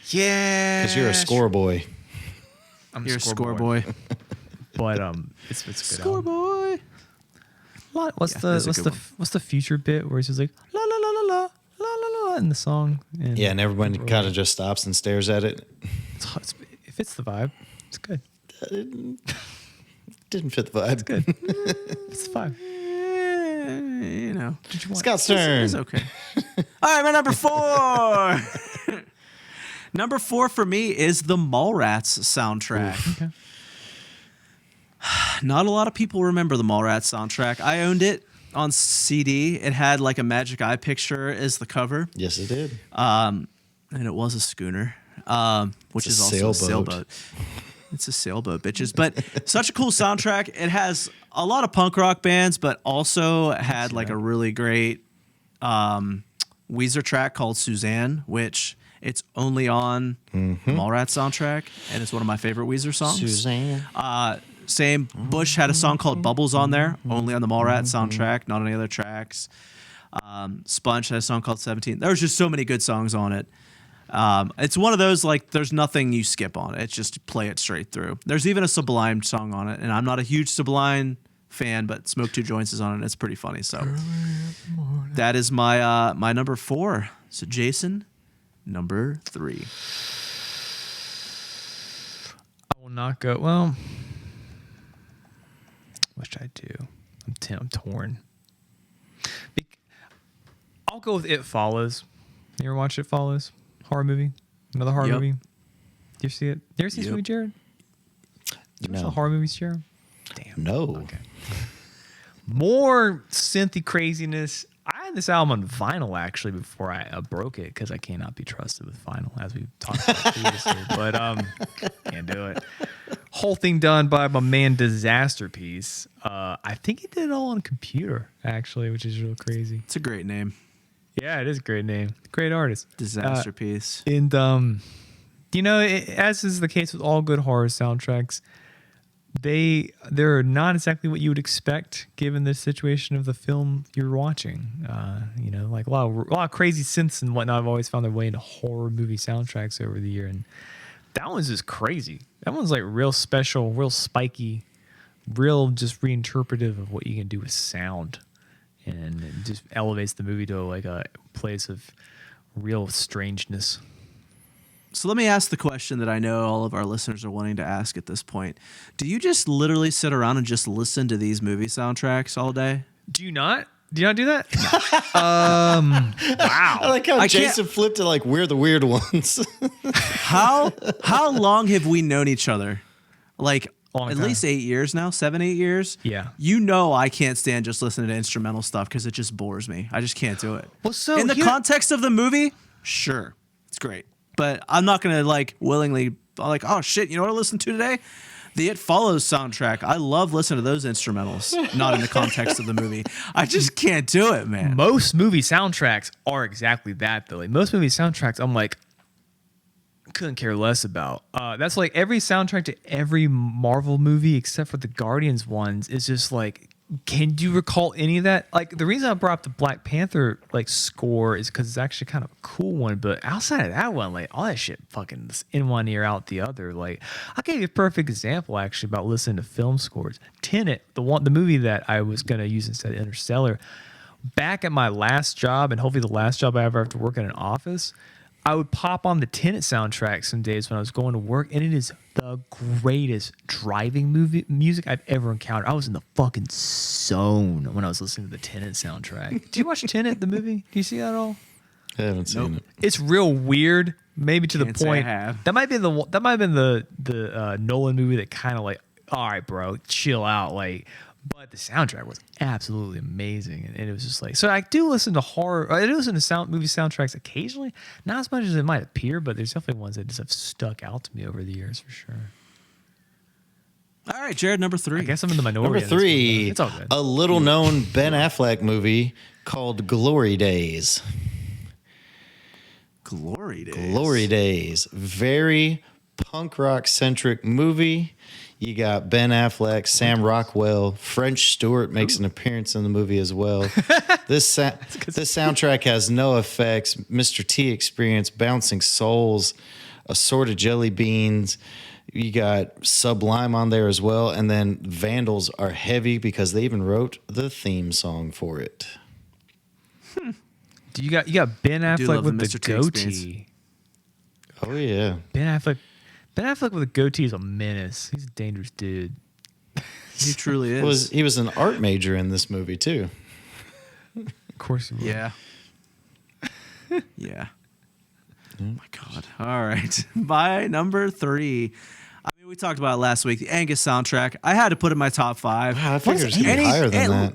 Yeah.
Because you're a score boy.
You're a score boy.
But it's a good
Score
album.
boy.
What's
Yeah, that's a good one.
what's the future bit where he's just like la la la la la la la la in the song? And
Yeah, and everybody kind of just stops and stares at it.
it fits the vibe. It's good.
Didn't fit the vibe.
Good. It's the vibe.
You know.
Did you want?
Scott's turn.
It's okay. All right, my number 4. Number 4 for me is the Mallrats soundtrack.
Okay.
Not a lot of people remember the Mallrats soundtrack. I owned it on CD. It had like a magic eye picture as the cover,
Yes, it did.
and it was a schooner, which
It's
is
a
also a
sailboat.
sailboat. It's a sailboat, bitches. But such a cool soundtrack. It has a lot of punk rock bands, but also had like a really great Weezer track called Suzanne, which it's only on the Mallrats soundtrack, and it's one of my favorite Weezer songs.
Suzanne.
Same. Bush had a song called Bubbles on there, only on the Mallrats soundtrack, not on any other tracks. Sponge had a song called 17. There was just so many good songs on it. It's one of those, like, there's nothing you skip on it. It's just play it straight through. There's even a Sublime song on it, and I'm not a huge Sublime fan, but Smoke Two Joints is on it. It's pretty funny. So that is my my number 4. So Jason, number 3.
I will not go. Well, wish I do. I'm torn. I'll go with It Follows. You ever watch It Follows? Horror movie? Another horror
Yep.
movie? Do you see it? You ever see this
Yep.
movie, Jared? You watch
No.
the horror movies, Jared? Damn.
No.
Okay. More synthy craziness. I had this album on vinyl actually before I broke it because I cannot be trusted with vinyl, as we've talked about previously. But can't do it. Whole thing done by my man Disaster Piece. I think he did it all on computer actually, which is real crazy.
It's a great name.
Yeah, it is a great name. Great artist.
Disaster piece.
And as is the case with all good horror soundtracks, they're not exactly what you would expect given the situation of the film you're watching. Like a lot of crazy synths and whatnot have always found their way into horror movie soundtracks over the year, and that one's just crazy. That one's like real special, real spiky, real just reinterpretive of what you can do with sound, and it just elevates the movie to like a place of real strangeness.
So let me ask the question that I know all of our listeners are wanting to ask at this point. Do you just literally sit around and just listen to these movie soundtracks all day?
Do you not? Do you not do that?
I like how
I can't-
Jason flipped it like we're the weird ones.
How long have we known each other? Like
Long
at
time.
least 8 years now, 7-8 years.
Yeah.
You know I can't stand just listening to instrumental stuff because it just bores me. I just can't do it.
Well, so
in the
here-
context of the movie, sure, it's great, but I'm not gonna like willingly like, oh shit, you know what I listened to today? The It Follows soundtrack. I love listening to those instrumentals, not in the context of the movie. I just can't do it, man.
Most movie soundtracks are exactly that, though. Like, most movie soundtracks, I'm like, couldn't care less about. That's like every soundtrack to every Marvel movie except for the Guardians ones is just like, can you recall any of that? Like, the reason I brought up the Black Panther like score is because it's actually kind of a cool one. But outside of that one, like all that shit fucking is in one ear out the other. Like, I'll give you a perfect example actually about listening to film scores. Tenet, the movie that I was gonna use instead of Interstellar. Back at my last job, and hopefully the last job I ever have to work in an office, I would pop on the Tenet soundtrack some days when I was going to work, and it is the greatest driving music I've ever encountered. I was in the fucking zone when I was listening to the Tenet soundtrack. Do you watch Tenet, the movie? Do you see that at all?
I haven't seen it.
It's real weird, maybe to
Can't
the
say I
point.
have.
That might have been the Nolan movie that kind of like, all right, bro, chill out, like. But the soundtrack was absolutely amazing, and it was just like, so I do listen to horror. I do listen to movie soundtracks occasionally, not as much as it might appear, but there's definitely ones that just have stuck out to me over the years for sure.
All right, Jared, number 3.
I guess I'm in the minority.
Number
on this one,
3,
though. It's all good.
a little known Ben Affleck movie called Glory Days.
Glory Days.
Glory Days. Very punk rock centric movie. You got Ben Affleck, Sam Rockwell, French Stewart makes an appearance in the movie as well. This soundtrack has no effects, Mr. T Experience, Bouncing Souls, Assorted Jelly Beans. You got Sublime on there as well, and then Vandals are heavy because they even wrote the theme song for it.
You got Ben
do
Affleck
love
with
the
the
Mr. T
goatee.
experience.
Oh yeah,
Ben Affleck with a goatee is a menace. He's a dangerous dude.
He truly is.
he was an art major in this movie too.
Of course he was.
Yeah. Yeah. Oh my God. All right. My number 3. I mean, we talked about it last week. The Angus soundtrack. I had to put it in my top 5.
Wow, I figured it was gonna be
any-
higher than
any-
that.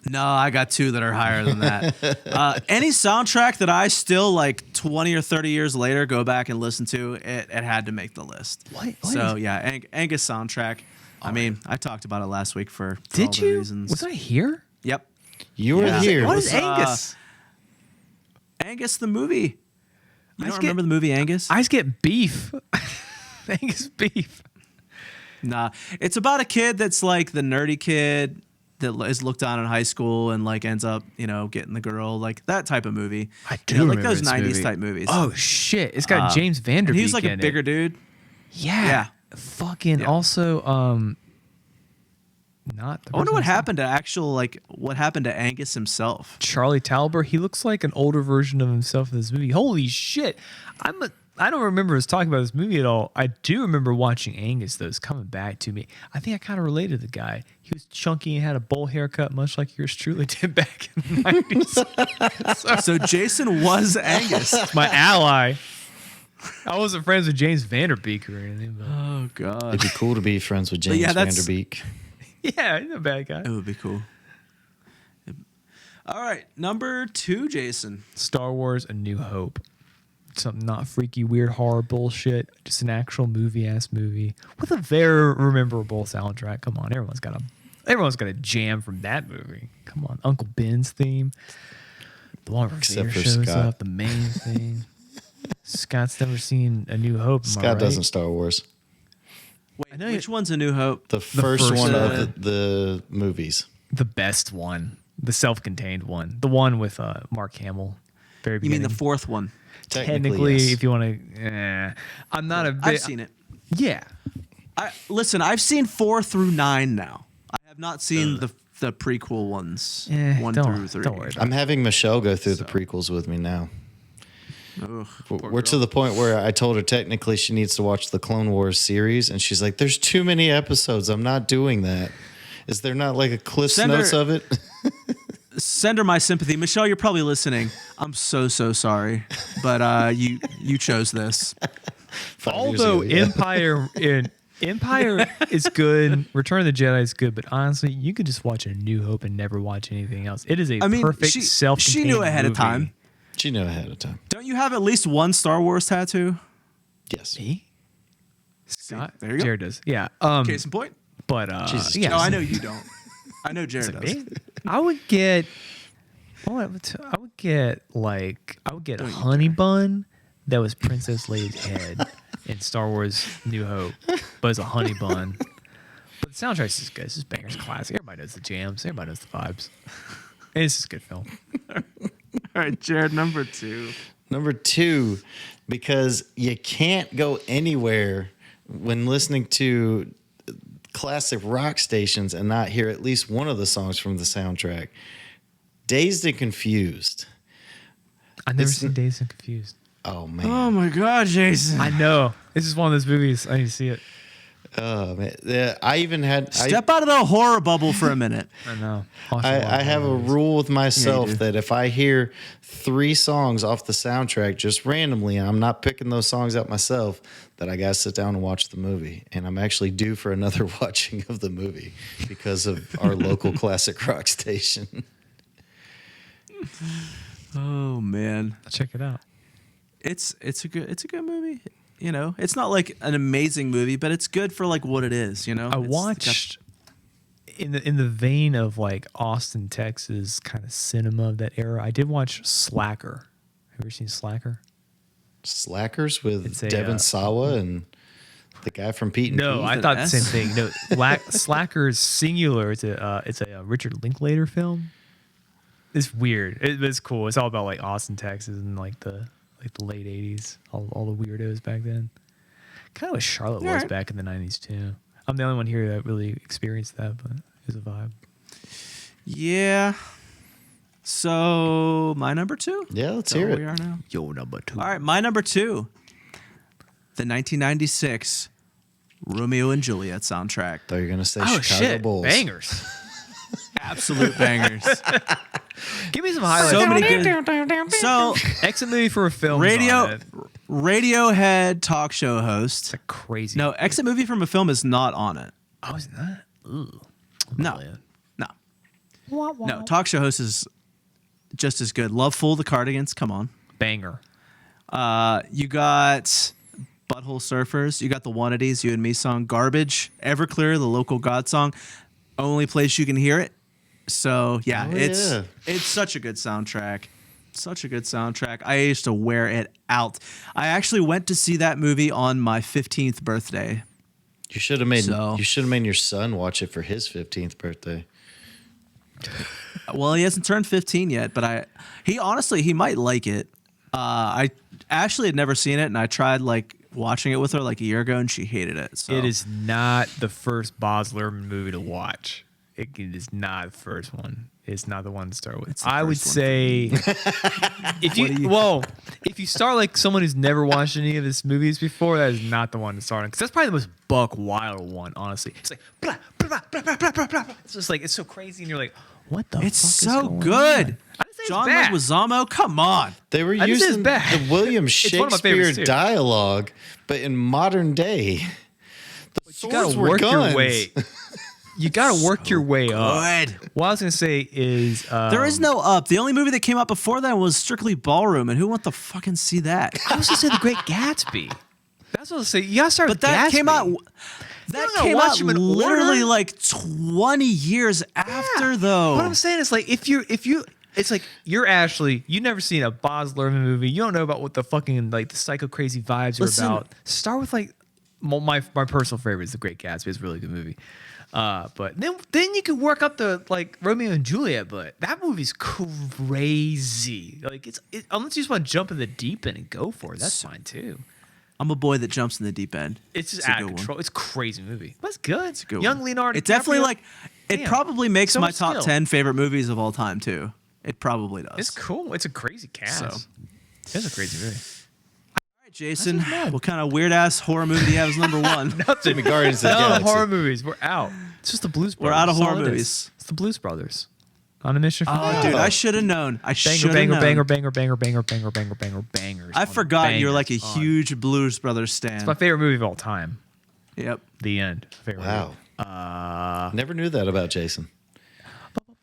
No, I got 2 that are higher than that. Any soundtrack that I still like 20 or 30 years later go back and listen to, it had to make the list.
What
So
is-
yeah, Angus soundtrack. I mean, I talked about it last week for all
Did
the
you?
reasons.
Was I here?
Yep.
You were
Yeah.
here.
What
was,
is Angus?
Angus the movie. You
I
don't
just
remember the movie Angus?
I just get beef. Angus beef.
Nah, it's about a kid that's like the nerdy kid that is looked on in high school and like ends up, getting the girl, like that type of movie.
I do
like
remember
those
this
90s
movie.
type movies.
Oh shit! It's got James Vanderbeek.
And he's like a
in
bigger
it.
dude.
Yeah.
Yeah.
Fucking
Yeah.
also not. The
I wonder
person
what
I said.
happened to what happened to Angus himself.
Charlie Talbot. He looks like an older version of himself in this movie. Holy shit! I don't remember us talking about this movie at all. I do remember watching Angus though. It's coming back to me. I think I kind of related to the guy. He was chunky and had a bowl haircut, much like yours truly did back in the 90s.
So Jason was Angus.
My ally. I wasn't friends with James Vanderbeek or anything, but
Oh God.
It'd be cool to be friends with James
yeah, that's-
Vanderbeek.
yeah, he's a bad guy.
It would be cool. All right, number 2, Jason.
Star Wars: A New Hope. Something not freaky, weird horror bullshit. Just an actual movie-ass movie with a very memorable soundtrack. Come on, everyone's got a jam from that movie. Come on, Uncle Ben's theme, the one where
Except
Vader
for
shows
Scott.
up, the main theme. Scott's never seen A New Hope. Am I
Scott
right?
doesn't Star Wars.
Wait,
know
which one's A New Hope?
The first
first
one
one.
of the movies.
The best one, the self-contained one, the one with Mark Hamill. Very
You
beginning.
mean the 4th one?
Technically,
yes.
if you want to, I'm not a big.
I've seen it.
Yeah,
Listen, I've seen 4 through 9 now. I have not seen the prequel ones, 1 through 3.
Don't worry about
I'm having Michelle go through the prequels with me now.
Ugh,
We're to the point where I told her technically she needs to watch the Clone Wars series, and she's like, "There's too many episodes. I'm not doing that. Is there not like a Cliff's
Send her-
Notes of it?"
Send her my sympathy, Michelle. You're probably listening. I'm so sorry, but you chose this.
5 years
Although
ago, yeah.
Empire is good, Return of the Jedi is good, but honestly, you could just watch A New Hope and never watch anything else. It is a
I mean,
perfect
she
self-contained
knew ahead of
movie.
time.
She knew ahead of time.
Don't you have at least one Star Wars tattoo?
Yes.
Me? Scott,
there you go.
Jared does. Yeah.
Case in point.
But
Jesus,
yeah.
No, I know you don't. I know Jared does.
Me? I would get. I would get a honey bun that was Princess Leia's head in Star Wars New Hope, but it's a honey bun. But the soundtrack's just good. It's just bangers, classic. Everybody knows the jams. Everybody knows the vibes. It's just a good film.
All right, Jared, number 2.
Number 2, because you can't go anywhere when listening to classic rock stations and not hear at least one of the songs from the soundtrack. Dazed and Confused.
I've never seen Dazed and Confused.
Oh, man.
Oh my God, Jason.
I know. This is one of those movies. I need to see it.
Oh, man. I even had...
Step out of the horror bubble for a minute.
I know.
I have a rule with myself
do.
that if I hear 3 songs off the soundtrack just randomly, and I'm not picking those songs out myself, that I got to sit down and watch the movie. And I'm actually due for another watching of the movie because of our local classic rock station.
Oh man,
I'll check it out.
it's a good movie. You know, it's not like an amazing movie, but it's good for like what it is. You know,
I
It's
watched in the vein of like Austin, Texas kind of cinema of that era. I did watch Slacker. Have you ever seen Slacker?
Slackers with
It's a,
Devin Sawa and the guy from Pete and
No,
Pete.
I
an
thought the
S?
same thing. No, Slacker is singular. It's a Richard Linklater film. It's weird. It's cool. It's all about like Austin, Texas, and like the late '80s. All the weirdos back then. Kind of what Charlotte was
Alright.
back in the '90s too. I'm the only one here that really experienced that, but it was a vibe.
Yeah. So my number 2.
Yeah, let's
Is that
hear
where
it.
we are now.
Yo, number 2.
All right, my number 2. The 1996 Romeo and Juliet soundtrack.
Thought you were going to say
Oh
Chicago
shit,
Bulls.
bangers!
Absolute bangers.
Give me some highlights.
So many good. So
Exit movie for a film.
Radiohead talk show host.
It's a crazy.
No, exit movie from a film is not on it.
oh, isn't that? Ooh.
No, no. Talk show host is just as good. Love Fool, the Cardigans. Come on.
Banger.
You got Butthole Surfers. You got the Wannadees, You and Me song. Garbage. Everclear, the local God song. Only place you can hear it. So yeah,
Oh, yeah.
it's such a good soundtrack. Such a good soundtrack. I used to wear it out. I actually went to see that movie on my 15th birthday.
You should have made
So-
your son watch it for his 15th birthday.
Well, he hasn't turned 15 yet, but he might like it. I Ashley had never seen it, and I tried like watching it with her like a year ago, and she hated it. So
It is not the first Baz Luhrmann movie to watch. It is not the first one. It's not the one to start with.
It's the
I would
first one
say if you start like someone who's never watched any of his movies before, that is not the one to start on, because that's probably the most buck wild one. Honestly, it's like blah, blah, blah, blah, blah, blah, blah. It's just like it's so crazy, and you're like, what the?
It's
fuck is
so
going
good.
on? I didn't say it's
John
bad.
Leguizamo, come on.
They were
I didn't say it's
using
bad.
the William
It's one of my
Shakespeare
favorites, too.
dialogue, but in modern day.
You gotta
Swords were
work your
guns.
way. You gotta work your way up.
Good.
What I was gonna say is
There is no Up. The only movie that came out before that was Strictly Ballroom, and who wants to fucking see that?
I was gonna say The Great Gatsby. That's what I was saying. You gotta start
But
with
that
Gatsby.
came out. That
don't gotta
came
watch
out
them in
literally
order.
like 20 years after, though.
What I'm saying is like if you it's like you're Ashley, you've never seen a Baz Luhrmann movie, you don't know about what the fucking like the psycho crazy vibes
Listen.
are about. Start with like my personal favorite is The Great Gatsby. It's a really good movie. But then you can work up the like Romeo and Juliet, but that movie's crazy. Like unless you just want to jump in the deep end and go for it, that's fine too.
I'm a boy that jumps in the deep end.
It's just
a
out of
good one.
control. It's a crazy movie. But it's good. It's
Good
Young
one.
Leonardo.
It definitely
DiCaprio.
like. It
Damn.
probably makes
So
my
much
top
skill.
10 favorite movies of all time too. It probably does.
It's cool. It's a crazy cast.
So.
It's a crazy movie.
All right, Jason, what kind of weird ass horror movie do you have as number one?
Jimmy Guardians of the
No
Galaxy.
horror movies. We're out. It's just the Blues
We're
Brothers.
out of
That's
horror
all it is.
movies.
It's the Blues Brothers. On a mission for
Oh,
God.
dude, I should have known. I should
Banger,
have
banger,
known.
banger, banger, banger, banger, banger, banger, bangers.
I
on
forgot you're like a
bangers on.
huge Blues Brothers stan.
It's my favorite movie of all time.
Yep,
The end. Favorite
Wow. Never knew that about Jason.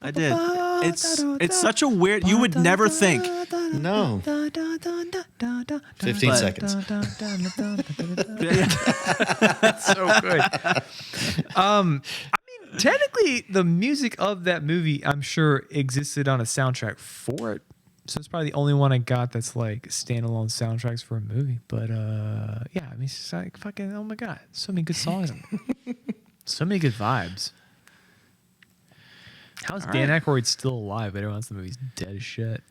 I did. It's such a weird. You would never think
No. 15
But-
seconds.
That's so good. I mean, technically, the music of that movie, I'm sure, existed on a soundtrack for it. So it's probably the only one I got that's like standalone soundtracks for a movie. But yeah, I mean, it's just like fucking, oh my God, so many good songs in it. So many good vibes. How is Dan Aykroyd still alive? Everyone else in the movie's dead as shit.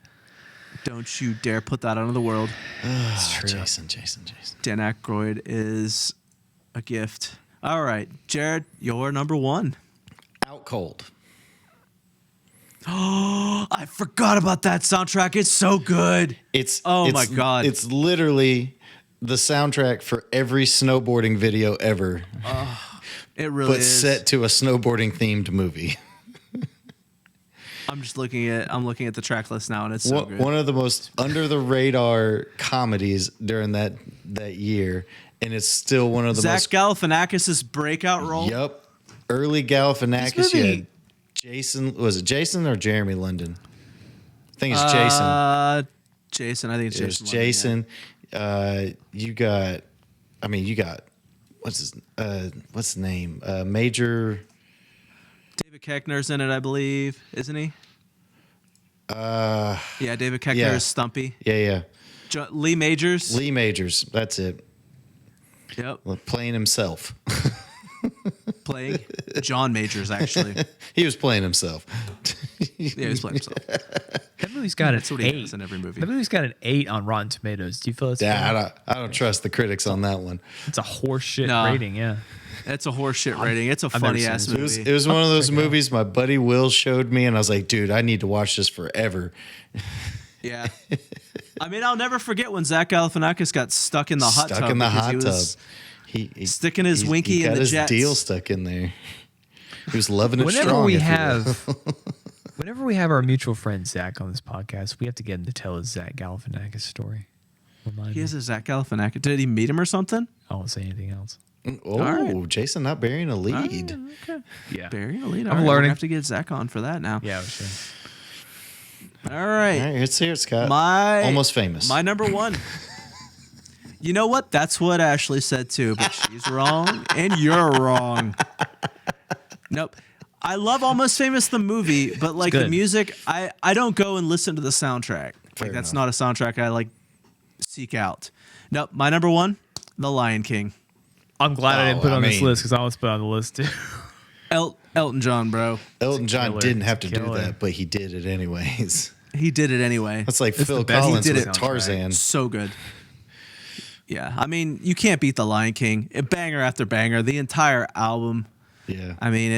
Don't you dare put that out in the world.
Oh,
true.
Jason.
Dan Aykroyd is a gift. All right, Jared, you're number one.
Out Cold.
I forgot about that soundtrack. It's so good. My God.
It's literally the soundtrack for every snowboarding video ever,
It really
but
is.
set to a snowboarding themed movie.
I'm looking at the track list now, and it's so good.
One of the most under the radar comedies during that year, and it's still one of the
Zach
most.
Galifianakis' breakout role.
Yep, early Galifianakis.
This
You
movie-
had Jason. Was it Jason or Jeremy London? I think it's Jason.
Jason. I think it's
It was
Jason. London,
You got what's his name? Major.
yeah. David Koechner's in it, I believe, isn't he? Yeah, David Koechner
yeah.
is Stumpy.
Yeah.
Lee Majors.
Lee Majors. That's it.
Yep.
Playing himself.
Playing John Majors, actually.
He was playing himself.
Yeah, he was playing himself.
That movie's got an
That's what he
8.
does in every movie.
That movie's got an 8 on Rotten Tomatoes. Do you feel that's fair?
Yeah, I don't trust the critics on that one.
It's a horseshit
No.
rating, yeah.
It's a horseshit rating. It's a
never
funny
seen
ass
this.
movie.
It was one of those movies my buddy Will showed me, and I was like, dude, I need to watch this forever.
Yeah. I mean, I'll never forget when Zach Galifianakis got stuck in the hot tub.
Stuck in the
because
hot
he
tub.
was
He
sticking his winky
he
in
got
the
his
jets.
deal stuck in there. He was loving it
Whenever
strong.
we
if you will.
have whenever we have our mutual friend Zach on this podcast, we have to get him to tell his Zach Galifianakis story. Remind
He
me.
has a Zach Galifianakis. Did he meet him or something?
I won't say anything else.
Oh,
right.
Jason not burying a lead.
Okay.
Yeah.
Burying a lead.
I'm
All right, we're
learning.
gonna have to get Zach on for that now.
Yeah, sure.
All
All
right.
right, let's hear it, Scott.
My
Almost famous.
My number one. You know what? That's what Ashley said too, but she's wrong and you're wrong. Nope. I love Almost Famous the movie, but like the
good.
music, I don't go and listen to the soundtrack.
Fair
Like that's
enough.
not a soundtrack I like seek out. Nope. My number one, The Lion King.
I'm glad I didn't
Oh,
put it
I
on this
mean-
list because I was put on the list too.
Elton John, bro.
Elton John
killer.
didn't have
It's
to
a
do
killer.
that, but he did it anyways.
He did it anyway.
That's like
It's
Phil
the best-
Collins
he did
with
it.
Tarzan.
So good. Yeah, I mean, you can't beat The Lion King. Banger after banger. The entire album.
Yeah.
I mean,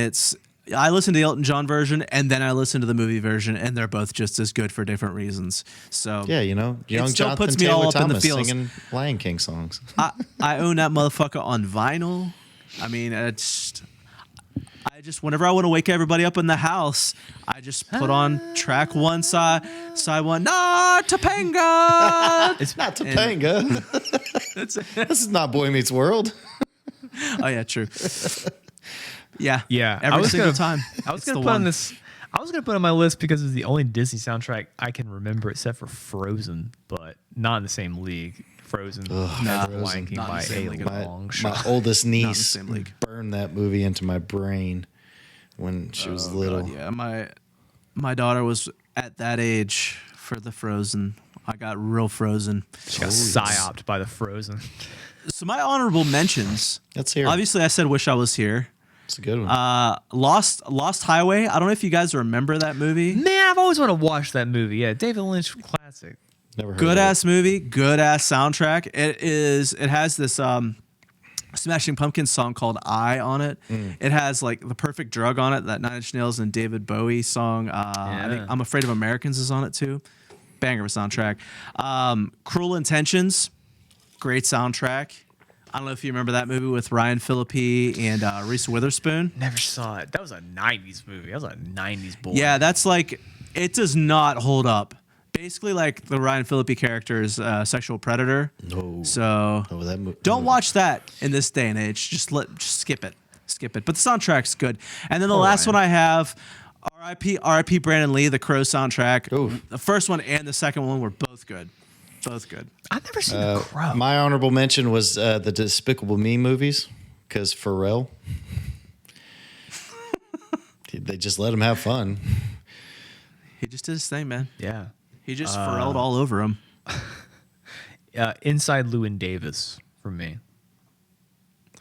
I listened to the Elton John version and then I listened to the movie version, and they're both just as good for different reasons. So
Yeah, you know, young
still
Jonathan
puts me
Taylor
all up in the
Thomas
feels.
singing Lion King songs.
I own that motherfucker on vinyl. I mean, I just whenever I want to wake everybody up in the house, I just put on track one, side one, nah, Topanga.
It's
Not Topanga.
That's
This is not Boy Meets World.
Oh yeah, true. Yeah,
Yeah,
Every single time.
I was
It's
gonna
the
put on
one.
this. I was gonna put on my list because it's the only Disney soundtrack I can remember, except for Frozen, but not in the same league. Frozen,
Nah,
no, Lion King
not in the
by
same
a
league at all.
long
My
shot.
oldest
Not in the
niece
same league.
burned that movie into my brain when she was little.
God, yeah, my daughter was at that age for the Frozen. I got real frozen.
She got psyoped by the Frozen.
So my honorable mentions.
Let's hear it.
Obviously, I said "Wish I Was Here."
It's a good one.
Lost Highway. I don't know if you guys remember that movie.
Man, I've always wanted to watch that movie. Yeah, David Lynch classic.
Never heard
Good
of
ass movie. Good ass soundtrack. It has this Smashing Pumpkins song called "I" on it. It has like The Perfect Drug on it. That Nine Inch Nails and David Bowie song. I think I'm Afraid of Americans is on it too. Banger of a soundtrack. Cruel Intentions. Great soundtrack. I don't know if you remember that movie with Ryan Phillippe and Reese Witherspoon.
Never saw it. That was a '90s movie. I was a '90s boy.
Yeah, that's like, it does not hold up. Basically, like the Ryan Phillippe character is a sexual predator.
No.
So
Oh, that mo-
don't watch that in this day and age. Just skip it. Skip it. But the soundtrack's good. And then the last
Ryan.
one I have, R.I.P. Brandon Lee. The Crow soundtrack.
Ooh.
The first one and the second one were both good. Both good.
I've never seen The Crow.
My honorable mention was the Despicable Me movies because Pharrell. They just let him have fun.
He just did his thing, man.
Yeah.
He just Pharrelled all over him.
Inside Llewyn Davis for me.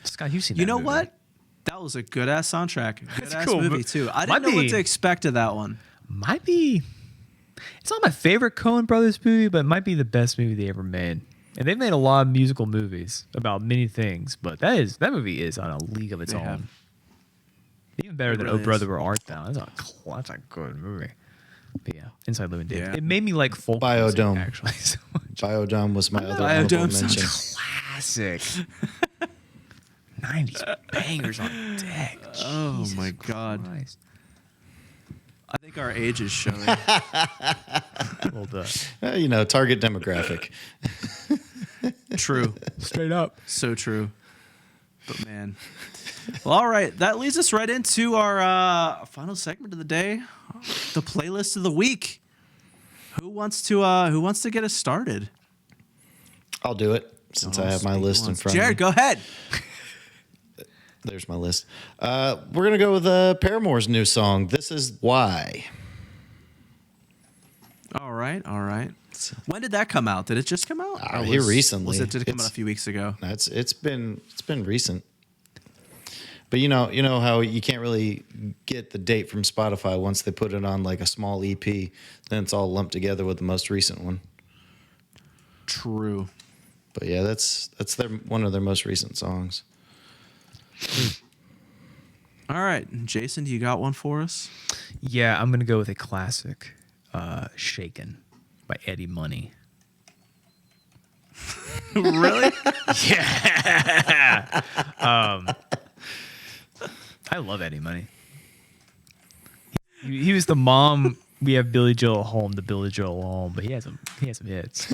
Scott, you've seen that
You know
movie.
what? That was a good ass soundtrack. Good ass
cool,
movie
but
too. I
might
didn't know what
be-
to expect of that one.
Might be. It's not my favorite Coen Brothers movie, but it might be the best movie they ever made. And they've made a lot of musical movies about many things, but that movie is on a league of its
They
own.
have.
Even better
It
than
really
Oh Brother
is.
Where Art Thou. That's a good movie. But yeah, Inside Llewyn Davis.
Yeah.
It made me like folk music,
Biodome.
actually. So much.
Biodome was my other honorable
Biodome sounds
mention.
Classic. 90s bangers on deck.
Oh
Jesus
my God.
Christ.
I think our age is showing.
Well done.
Target demographic.
True.
Straight up.
So true. But man. Well, all right. That leads us right into our final segment of the day, the playlist of the week. Who wants to get us started?
I'll do it since I have my list in front
Jared,
of me.
go ahead.
There's my list. We're going to go with Paramore's new song, This Is Why.
All right. When did that come out? Did it just come out? Or
Here recently.
Did it come out
It's-
a few weeks ago?
It's been recent. But you know how you can't really get the date from Spotify once they put it on like a small EP, then it's all lumped together with the most recent one.
True.
But yeah, that's one of their most recent songs.
All right, Jason, do you got one for us?
Yeah, I'm gonna go with a classic, "Shaken" by Eddie Money.
Really?
I love Eddie Money. He was the mom. We have Billy Joel at home, the Billy Joel at home, but he has some hits.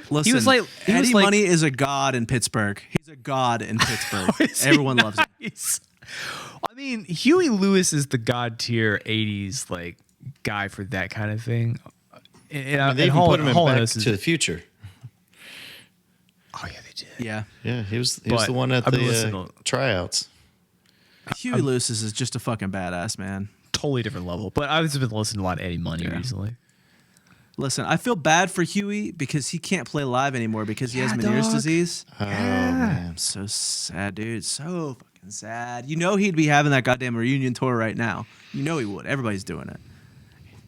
Listen,
was like-
Eddie Money is a god in Pittsburgh. He's a god in Pittsburgh.
Is he
Everyone loves him.
nice? I mean, Huey Lewis is the god tier '80s like guy for that kind of thing. And
They even
Hall-
put him in
Hall &
Back
Oates is-
to the Future.
Oh yeah, they did.
Yeah.
Yeah, he was
But
the one at
I've been
the
listening to-
tryouts.
Huey Lewis is just a fucking badass, man.
Totally different level. But I've just been listening to a lot of Eddie Money recently.
Listen, I feel bad for Huey because he can't play live anymore because he has
Yeah,
Meniere's
dog.
disease.
Oh man.
I'm so sad, dude. So fucking sad. You know he'd be having that goddamn reunion tour right now. You know he would. Everybody's doing it.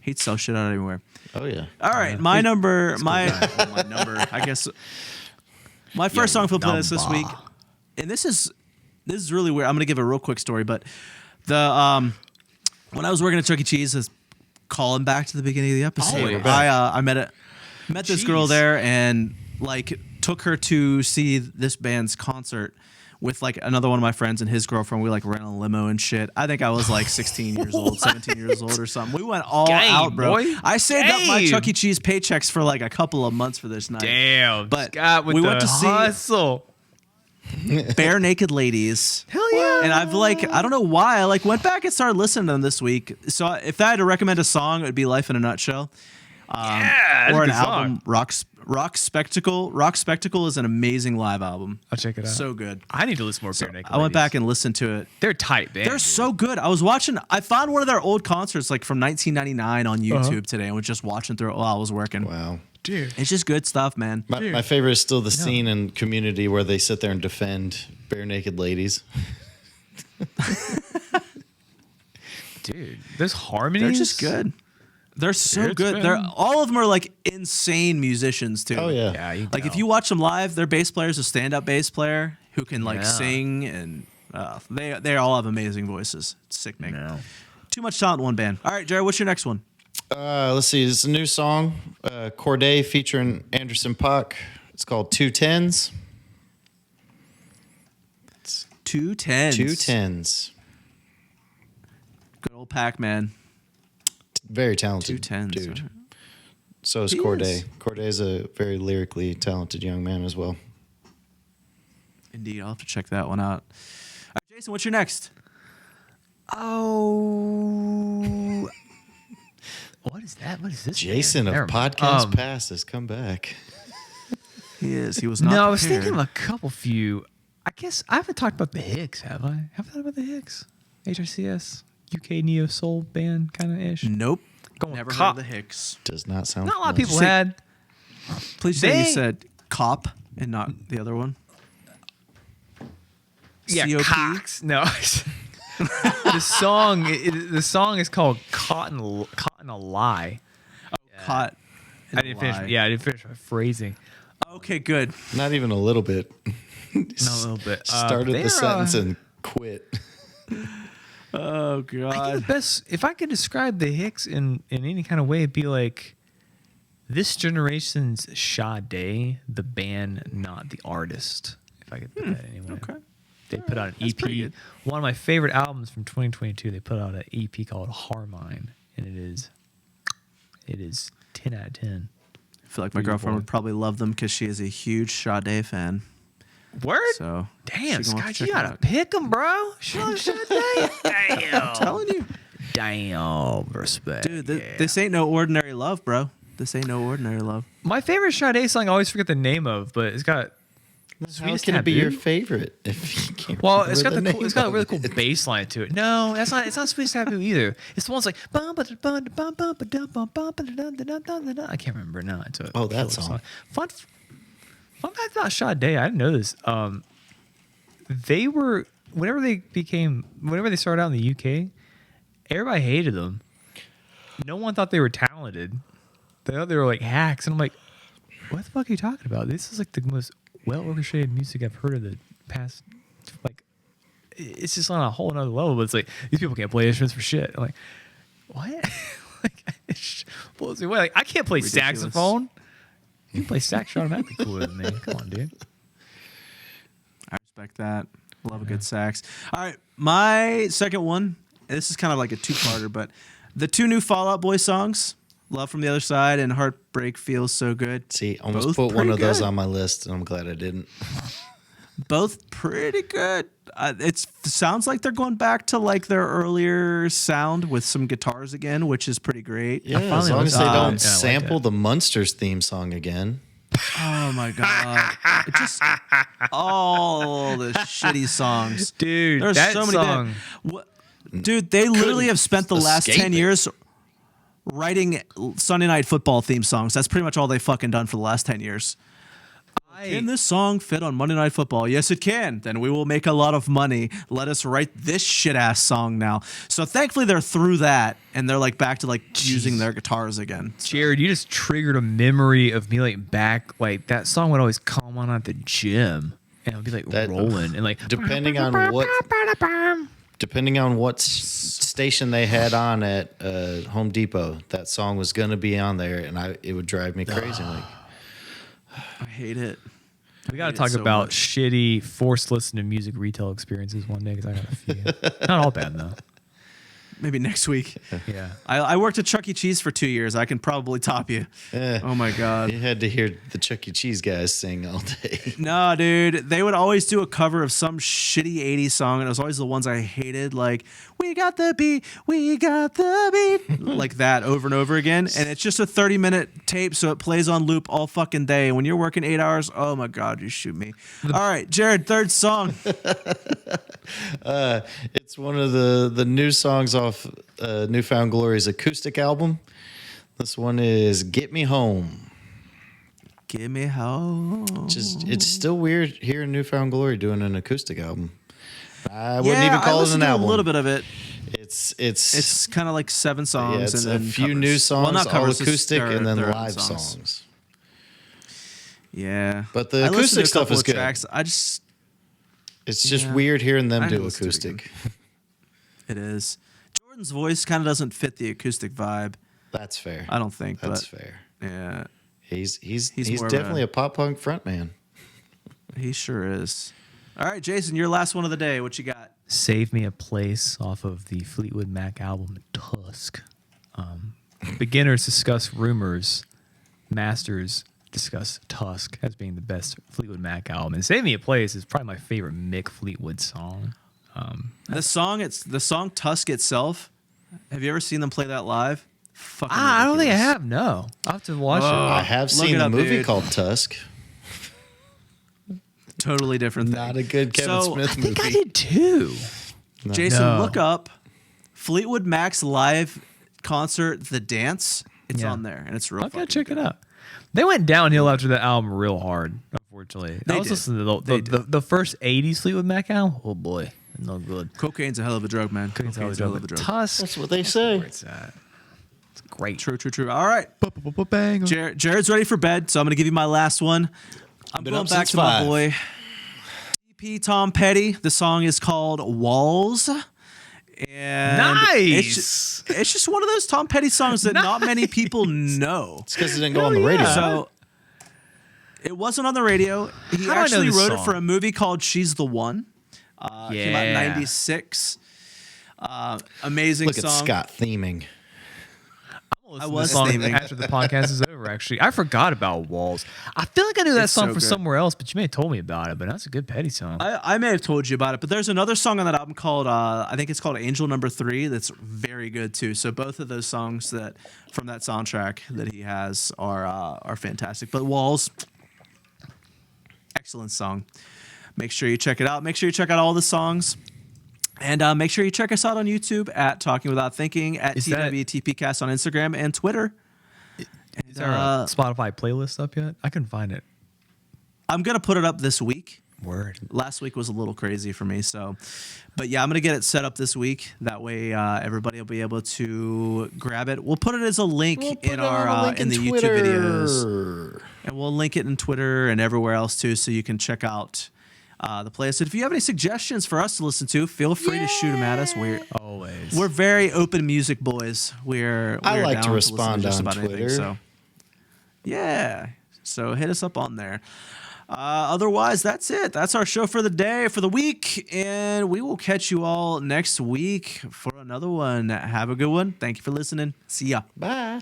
He'd sell shit out everywhere.
Oh yeah.
All right, my number. I guess. My first song for the playlist this week, and this is really weird. I'm gonna give a real quick story, but the when I was working at Chuck E. Cheese, this calling back to the beginning of the episode,
Oh, we're back.
I met this girl
Jeez.
there and like took her to see this band's concert with like another one of my friends and his girlfriend. We like ran a limo and shit. I think I was like 16 years old, 17 years old or something. We went all
Game,
out, bro.
boy.
I saved up my
Game.
Chuck E. Cheese paychecks for like a couple of months for this night.
Damn,
But
Scott with
we
the
went to see-
hustle.
Bare Naked Ladies.
Hell yeah!
And I've like, I don't know why, I like went back and started listening to them this week. So if I had to recommend a song, it would be Life in a Nutshell.
Yeah, that's
Or
a
an
good song.
album, Rock Spectacle. Rock Spectacle is an amazing live album.
I'll check it out.
So good.
I need to listen more. Bare Naked
I went
Ladies.
back and listened to it.
They're tight, man.
They're so good. I found one of their old concerts like from 1999 on YouTube today and was just watching through it while I was working.
Wow.
dude.
It's just good stuff, man.
My favorite is still the scene in Community where they sit there and defend bare naked ladies.
Dude, those harmonies.
They're just good. They're so
It's
good.
been-
They're all of them are like insane musicians too.
Oh yeah.
Yeah, you
Like if
know.
you watch them live, their bass player is a stand-up bass player who can like
Yeah.
sing and they all have amazing voices. It's sickening.
No.
Too much talent in one band. All right, Jared, what's your next one?
Let's see. It's a new song, Corday featuring Anderson .Paak. It's called 210s.
210.
210s.
Good old Pac-Man.
Very talented
210s.
dude.
All right.
So is
He
Corday.
is.
Corday is a very lyrically talented young man as well.
Indeed, I'll have to check that one out. All right, Jason, what's your next?
Oh, what is that? What is this?
Jason
band?
of
Never mind.
Podcast Past has come back.
He is. He was not.
No, I was
prepared.
thinking of a couple few. I guess I haven't talked about the Hicks, have I? Have I thought about the Hicks? HRCS, UK neo soul band kind of ish.
Nope.
Going
Never heard
cop.
of the Hicks.
Does not sound.
Not a lot of
familiar.
people
Say-
had.
Please say
They-
you said cop and not the other one.
Yeah,
COP?
Cox. No. the song is called Cotton a Lie.
Caught. in
I
a
didn't finish.
lie.
Yeah, I didn't finish my phrasing.
Okay, good.
Not even a little bit.
No, a little bit.
Started
they're,
the sentence and quit.
Oh
I think the
god.
best, if I could describe the Hicks in any kind of way, it'd be like this generation's Sade, the band, not the artist. If I could put that anyway.
Okay.
They put out an
That's pretty
EP.
good.
One of my favorite albums from 2022. They put out an EP called Harmine, and it is 10 out of 10.
I feel like my girlfriend would probably love them because she is a huge Sade fan.
Word?
So
Damn,
she gonna have
Scott,
to
you
check it
gotta
out.
pick them, bro. Show Sade. Damn.
Telling you,
Damn, respect.
dude.
Yeah.
This ain't no ordinary love, bro. This ain't no ordinary love.
My favorite Sade song, I always forget the name of, but it's got
How
Sweetest
can it be your
Taboo?
favorite if you can't?
Well,
remember
it's got
the
the cool,
name
it's got a
of
really cool
it?
bass line to it. No, that's not. It's not Sweetest Taboo either. It's the one's like I can't remember now. It's a
Oh, that
killer
song.
Fun fact about Sade, I didn't know this. They were whenever they started out in the UK, everybody hated them. No one thought they were talented. They thought they were like hacks, and I'm like, what the fuck are you talking about? This is like the most well orchestrated music I've heard of the past. Like, it's just on a whole another level. But it's like these people can't play instruments for shit. I'm like, what? Like, it blows me away. Like, I can't play
Ridiculous.
saxophone. You can play sax automatically cooler than me. Come on, dude.
I respect that. Love a good sax. All right, my second one. This is kind of like a two-parter, but the two new Fall Out Boy songs, "Love from the Other Side" and "Heartbreak Feels So Good."
See, almost
Both
put one
pretty
of those
good.
on my list, and I'm glad I didn't.
Both pretty good. It sounds like they're going back to like their earlier sound with some guitars again, which is pretty great.
Yeah, as
finally
long as they
listened to it.
don't
Yeah, I like
sample
it.
the Munsters theme song again.
Oh my god! It just all the shitty songs,
Dude,
There's
that
so many.
song.
Dude, they literally have spent the last
escape
10
it.
years writing Sunday Night Football theme songs. That's pretty much all they've fucking done for the last 10 years. Can this song fit on Monday Night Football? Yes, it can. Then we will make a lot of money. Let us write this shit ass song now. So thankfully they're through that and they're like back to like using their guitars again.
Jared, you just triggered a memory of me like back, like that song would always come on at the gym and it would be like
That-
rolling and like
Depending on what station they had on at Home Depot, that song was gonna be on there, and it would drive me crazy. Like,
I hate it.
we got to
hate it
talk
so
about
much.
shitty forced listen to music retail experiences one day because I got a few. Not all bad though.
Maybe next week.
Yeah.
I worked at Chuck E. Cheese for 2 years. I can probably top you. Oh my God.
you had to hear the Chuck E. Cheese guys sing all day.
No, dude. They would always do a cover of some shitty 80s song, and it was always the ones I hated, like, we got the beat, like that over and over again. And it's just a 30-minute tape, so it plays on loop all fucking day. And when you're working 8 hours, oh my God, you shoot me. All right, Jared, third song.
It's one of the new songs off Newfound Glory's acoustic album. This one is "Get Me Home."
Give me home.
It's still weird hearing Newfound Glory doing an acoustic album. I wouldn't even
I
call it
listened
an
to
album.
a little bit of it.
It's
Kind of like 7 songs.
yeah, it's
and
a
then
few
covers.
new songs,
Well, not
all
covers, just
acoustic, and then
their own
live songs.
Yeah.
But the
I listened to
acoustic
a
stuff
couple
is
of
good.
tracks. I just,
It's just
Yeah.
weird hearing them
I
do
know it's
acoustic.
it is. Jordan's voice kind of doesn't fit the acoustic vibe.
That's fair.
I don't think,
That's
but
fair.
yeah,
He's
more of
definitely
a-
a pop punk frontman.
he sure is. All right, Jason, your last one of the day. What you got?
Save Me a Place off of the Fleetwood Mac album Tusk. Beginners discuss rumors. Masters discuss Tusk as being the best Fleetwood Mac album. And Save Me a Place is probably my favorite Mick Fleetwood song.
The song Tusk itself. Have you ever seen them play that live? Fucking
I don't think I
ridiculous.
have. No, I'll have to watch
I have
Look
seen
it
a
up,
movie
dude.
called Tusk.
Totally different thing.
Not a good Kevin
So,
Smith
it. I think
movie.
I did too.
Jason,
No.
look up Fleetwood Mac's live concert, The Dance. It's
Yeah.
on there, and it's real.
I'll gotta
fucking
check
good.
it out. They went downhill after that album real hard. Unfortunately,
They
I was
did.
listening to
They
the first '80s Fleetwood Mac album. Oh boy, no good.
Cocaine's a hell of a drug, man. Cocaine's a hell of a drug.
Tusk.
That's what they say.
Where it's at. It's great.
True. All right,
Bang.
Jared's ready for bed, so I'm gonna give you my last one. I'm
Been
going
up
back
since
to my
5.
boy, TP Tom Petty. The song is called Walls. And
Nice.
It's just one of those Tom Petty songs that not many people know.
It's because it didn't go on the radio.
So it wasn't on the radio. He
How do I know
actually
this
wrote it
song?
for a movie called She's the One. Came out in
Yeah.
'96. Amazing
Look
song.
at Scott theming.
I was
song
theming.
after the podcast is over. Actually, I forgot about Walls. I feel like I knew that
It's
song
so
from
good.
somewhere else, but you may have told me about it. But that's a good Petty song.
I may have told you about it, but there's another song on that album called I think it's called Angel Number 3 that's very good too. So both of those songs that from that soundtrack that he has are fantastic. But Walls, excellent song. Make sure you check it out. Make sure you check out all the songs. And make sure you check us out on YouTube at Talking Without Thinking, at
Is that-
TWTPcast on Instagram and Twitter.
Is there a Spotify playlist up yet? I couldn't find it.
I'm going to put it up this week.
Word.
Last week was a little crazy for me, so but yeah, I'm gonna get it set up this week. That way, everybody will be able to grab it. We'll put it as a link in our in the YouTube videos, and we'll link it in Twitter and everywhere else too, so you can check out the playlist. If you have any suggestions for us to listen to, feel free to shoot them at us.
Always.
We're very open music boys. We're
I like
down
to
listen
respond
just
on
about anything,
Twitter.
so yeah, so hit us up on there. Otherwise, that's it. That's our show for the day, for the week. And we will catch you all next week for another one. Have a good one. Thank you for listening. See ya.
Bye.